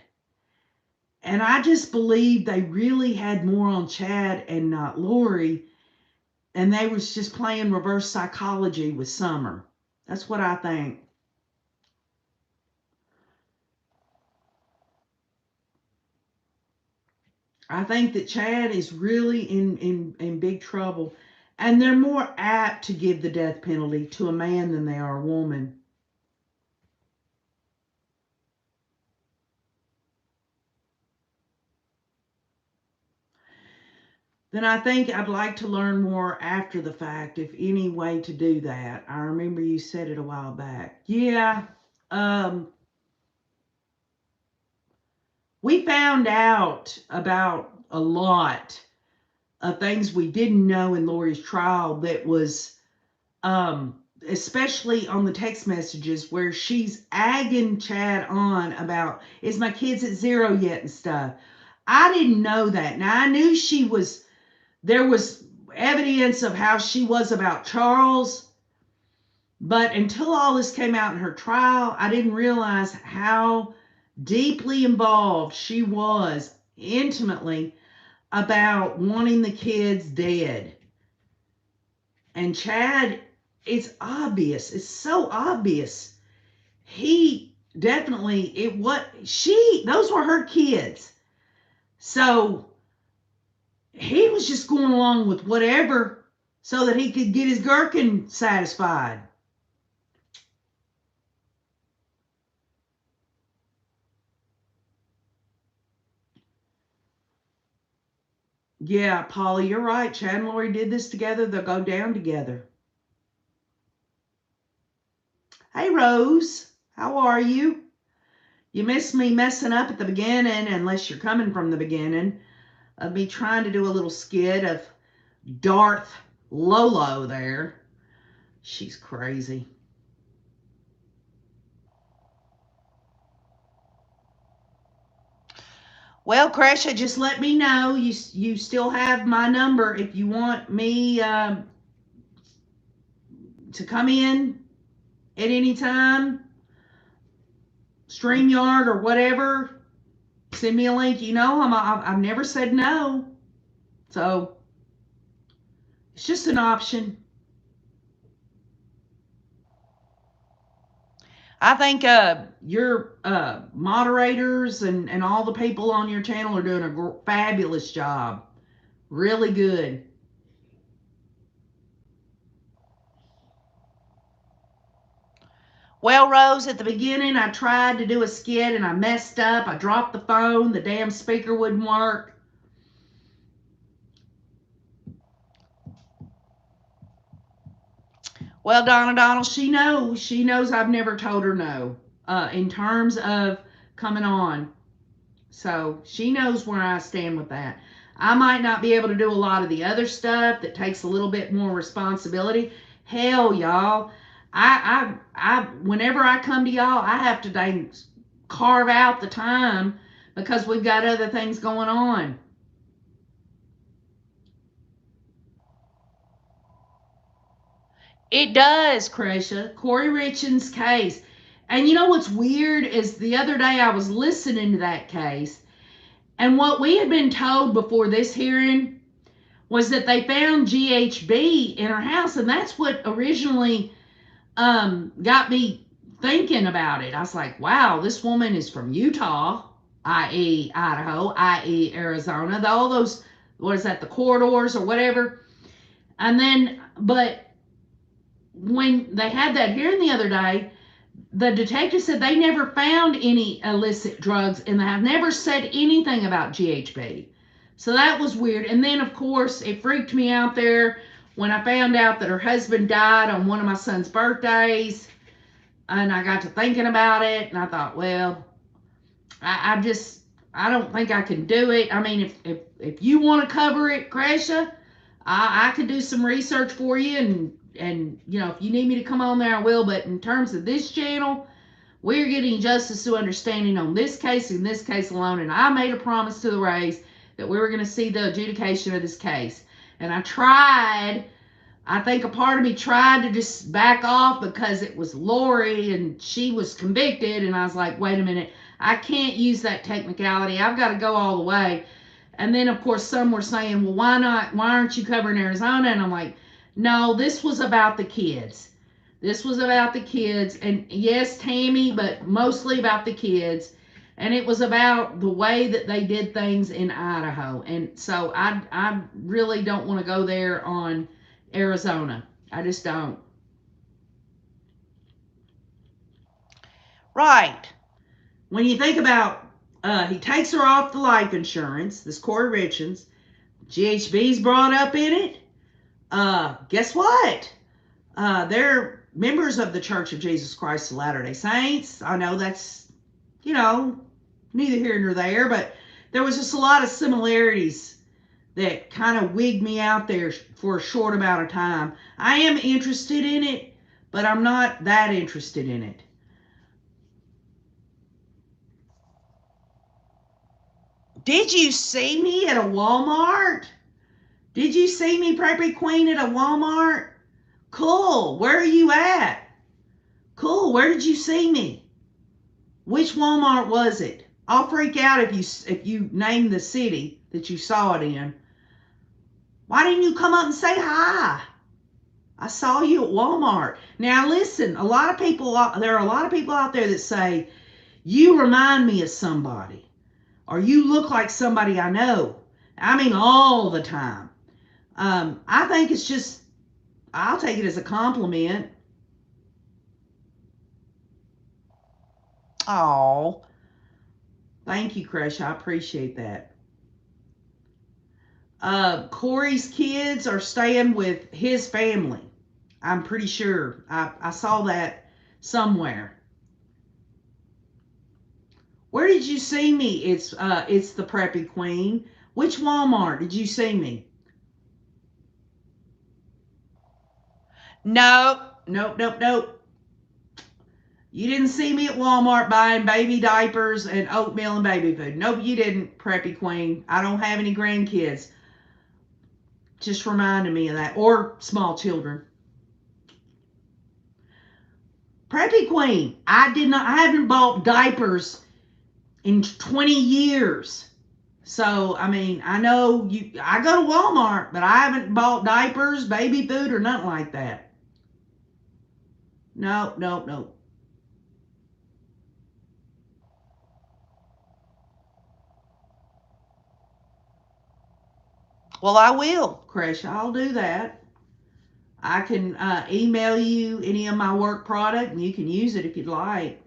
And I just believe they really had more on Chad and not Lori. And they was just playing reverse psychology with Summer. That's what I think. I think that Chad is really in big trouble. And they're more apt to give the death penalty to a man than they are a woman. Then I think I'd like to learn more after the fact, if any way to do that. I remember you said it a while back. Yeah, we found out about a lot of things we didn't know in Lori's trial that was, especially on the text messages where she's agging Chad on about, is my kids at 0 yet and stuff. I didn't know that. Now, I knew there was evidence of how she was about Charles, but until all this came out in her trial, I didn't realize how deeply involved she was intimately about wanting the kids dead. And Chad, it's obvious. It's so obvious. He definitely, those were her kids. So he was just going along with whatever so that he could get his gherkin satisfied. Yeah, Polly, you're right. Chad and Lori did this together. They'll go down together. Hey, Rose. How are you? You missed me messing up at the beginning, unless you're coming from the beginning, of me trying to do a little skit of Darth Lolo there. She's crazy. Well, Kresha, just let me know. You still have my number if you want me to come in at any time. StreamYard or whatever. Send me a link. You know, I've never said no. So it's just an option. I think your moderators and all the people on your channel are doing a fabulous job. Really good. Well, Rose, at the beginning, I tried to do a skit and I messed up. I dropped the phone. The damn speaker wouldn't work. Well, Donna Donald, she knows. She knows I've never told her no in terms of coming on. So she knows where I stand with that. I might not be able to do a lot of the other stuff that takes a little bit more responsibility. Hell, y'all. Whenever I come to y'all, I have to carve out the time because we've got other things going on. It does, Kresha. Corey Richens' case. And you know what's weird is the other day I was listening to that case, and what we had been told before this hearing was that they found GHB in her house, and that's what originally got me thinking about it. I was like, wow, this woman is from Utah, i.e. Idaho, i.e. Arizona, all those, what is that, the corridors or whatever. And then, but when they had that hearing the other day, the detective said they never found any illicit drugs in the house, never said anything about GHB. So that was weird. And then, of course, it freaked me out there when I found out that her husband died on one of my son's birthdays. And I got to thinking about it, and I thought, well, I don't think I can do it. I mean, if you want to cover it, Kresha, I could do some research for you, and you know, if you need me to come on there, I will. But in terms of this channel, we're getting justice through understanding on this case and this case alone. And I made a promise to the Rays that we were going to see the adjudication of this case. And I think a part of me tried to just back off because it was Lori and she was convicted. And I was like, wait a minute, I can't use that technicality. I've got to go all the way. And then, of course, some were saying, well, why not? Why aren't you covering Arizona? And I'm like, no, this was about the kids. This was about the kids. And yes, Tammy, but mostly about the kids. And it was about the way that they did things in Idaho. And so I really don't want to go there on Arizona. I just don't. Right. When you think about, he takes her off the life insurance, this Corey Richards, GHB's brought up in it. Guess what? They're members of the Church of Jesus Christ of Latter-day Saints. I know that's, you know, neither here nor there, but there was just a lot of similarities that kind of wigged me out there for a short amount of time. I am interested in it, but I'm not that interested in it. Did you see me at a Walmart? Did you see me, Preppy Queen, at a Walmart? Cool. Where are you at? Cool. Where did you see me? Which Walmart was it? I'll freak out if you name the city that you saw it in. Why didn't you come up and say hi? I saw you at Walmart. Now listen, there are a lot of people out there that say, you remind me of somebody, or you look like somebody I know. I mean, all the time. I think it's just, I'll take it as a compliment. Oh, thank you, Crush. I appreciate that. Corey's kids are staying with his family. I'm pretty sure. I saw that somewhere. Where did you see me? It's the Preppy Queen. Which Walmart did you see me? Nope. Nope. You didn't see me at Walmart buying baby diapers and oatmeal and baby food. Nope, you didn't, Preppy Queen. I don't have any grandkids. Just reminded me of that. Or small children. Preppy Queen, I haven't bought diapers in 20 years. So, I mean, I know I go to Walmart, but I haven't bought diapers, baby food, or nothing like that. No. Well, I will, Crash. I'll do that. I can email you any of my work product, and you can use it if you'd like.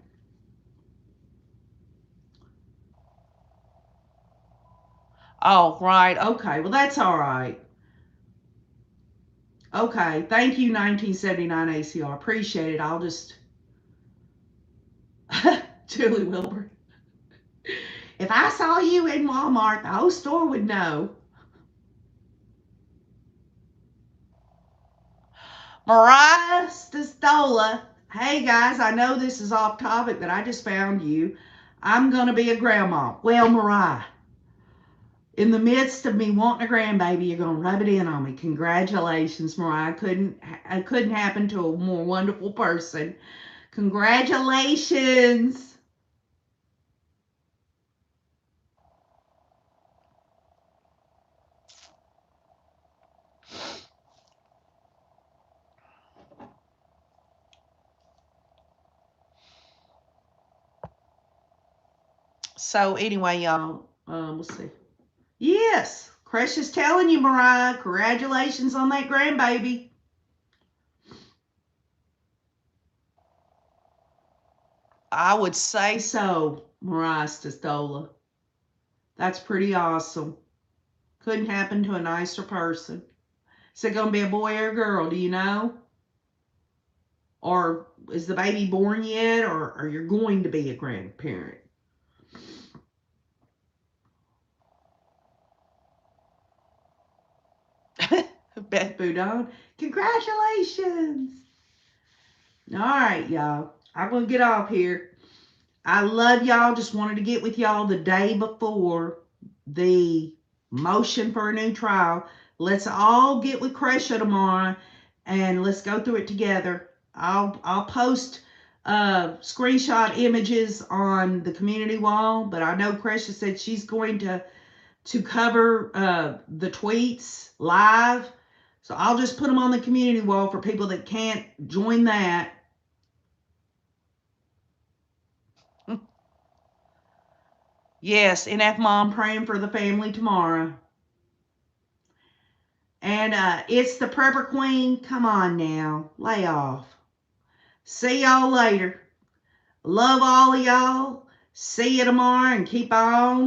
Oh, right. Okay. Well, that's all right. Okay. Thank you, 1979 ACR. Appreciate it. I'll just... Julie Wilbur. If I saw you in Walmart, the whole store would know. Mariah Stostola. Hey guys, I know this is off topic, but I just found you. I'm going to be a grandma. Well, Mariah, in the midst of me wanting a grandbaby, you're going to rub it in on me. Congratulations, Mariah. It couldn't happen to a more wonderful person. Congratulations. So anyway, y'all, let's see. Yes, Crush is telling you, Mariah, congratulations on that grandbaby. I would say so, Mariah Stostola. That's pretty awesome. Couldn't happen to a nicer person. Is it going to be a boy or a girl? Do you know? Or is the baby born yet? Or are you going to be a grandparent? Beth Boudon, congratulations. All right, y'all. I'm going to get off here. I love y'all. Just wanted to get with y'all the day before the motion for a new trial. Let's all get with Cresha tomorrow and let's go through it together. I'll post screenshot images on the community wall, but I know Cresha said she's going to cover the tweets live. So I'll just put them on the community wall for people that can't join that. Yes, NF Mom praying for the family tomorrow. And it's the Prepper Queen. Come on now. Lay off. See y'all later. Love all of y'all. See you tomorrow and keep on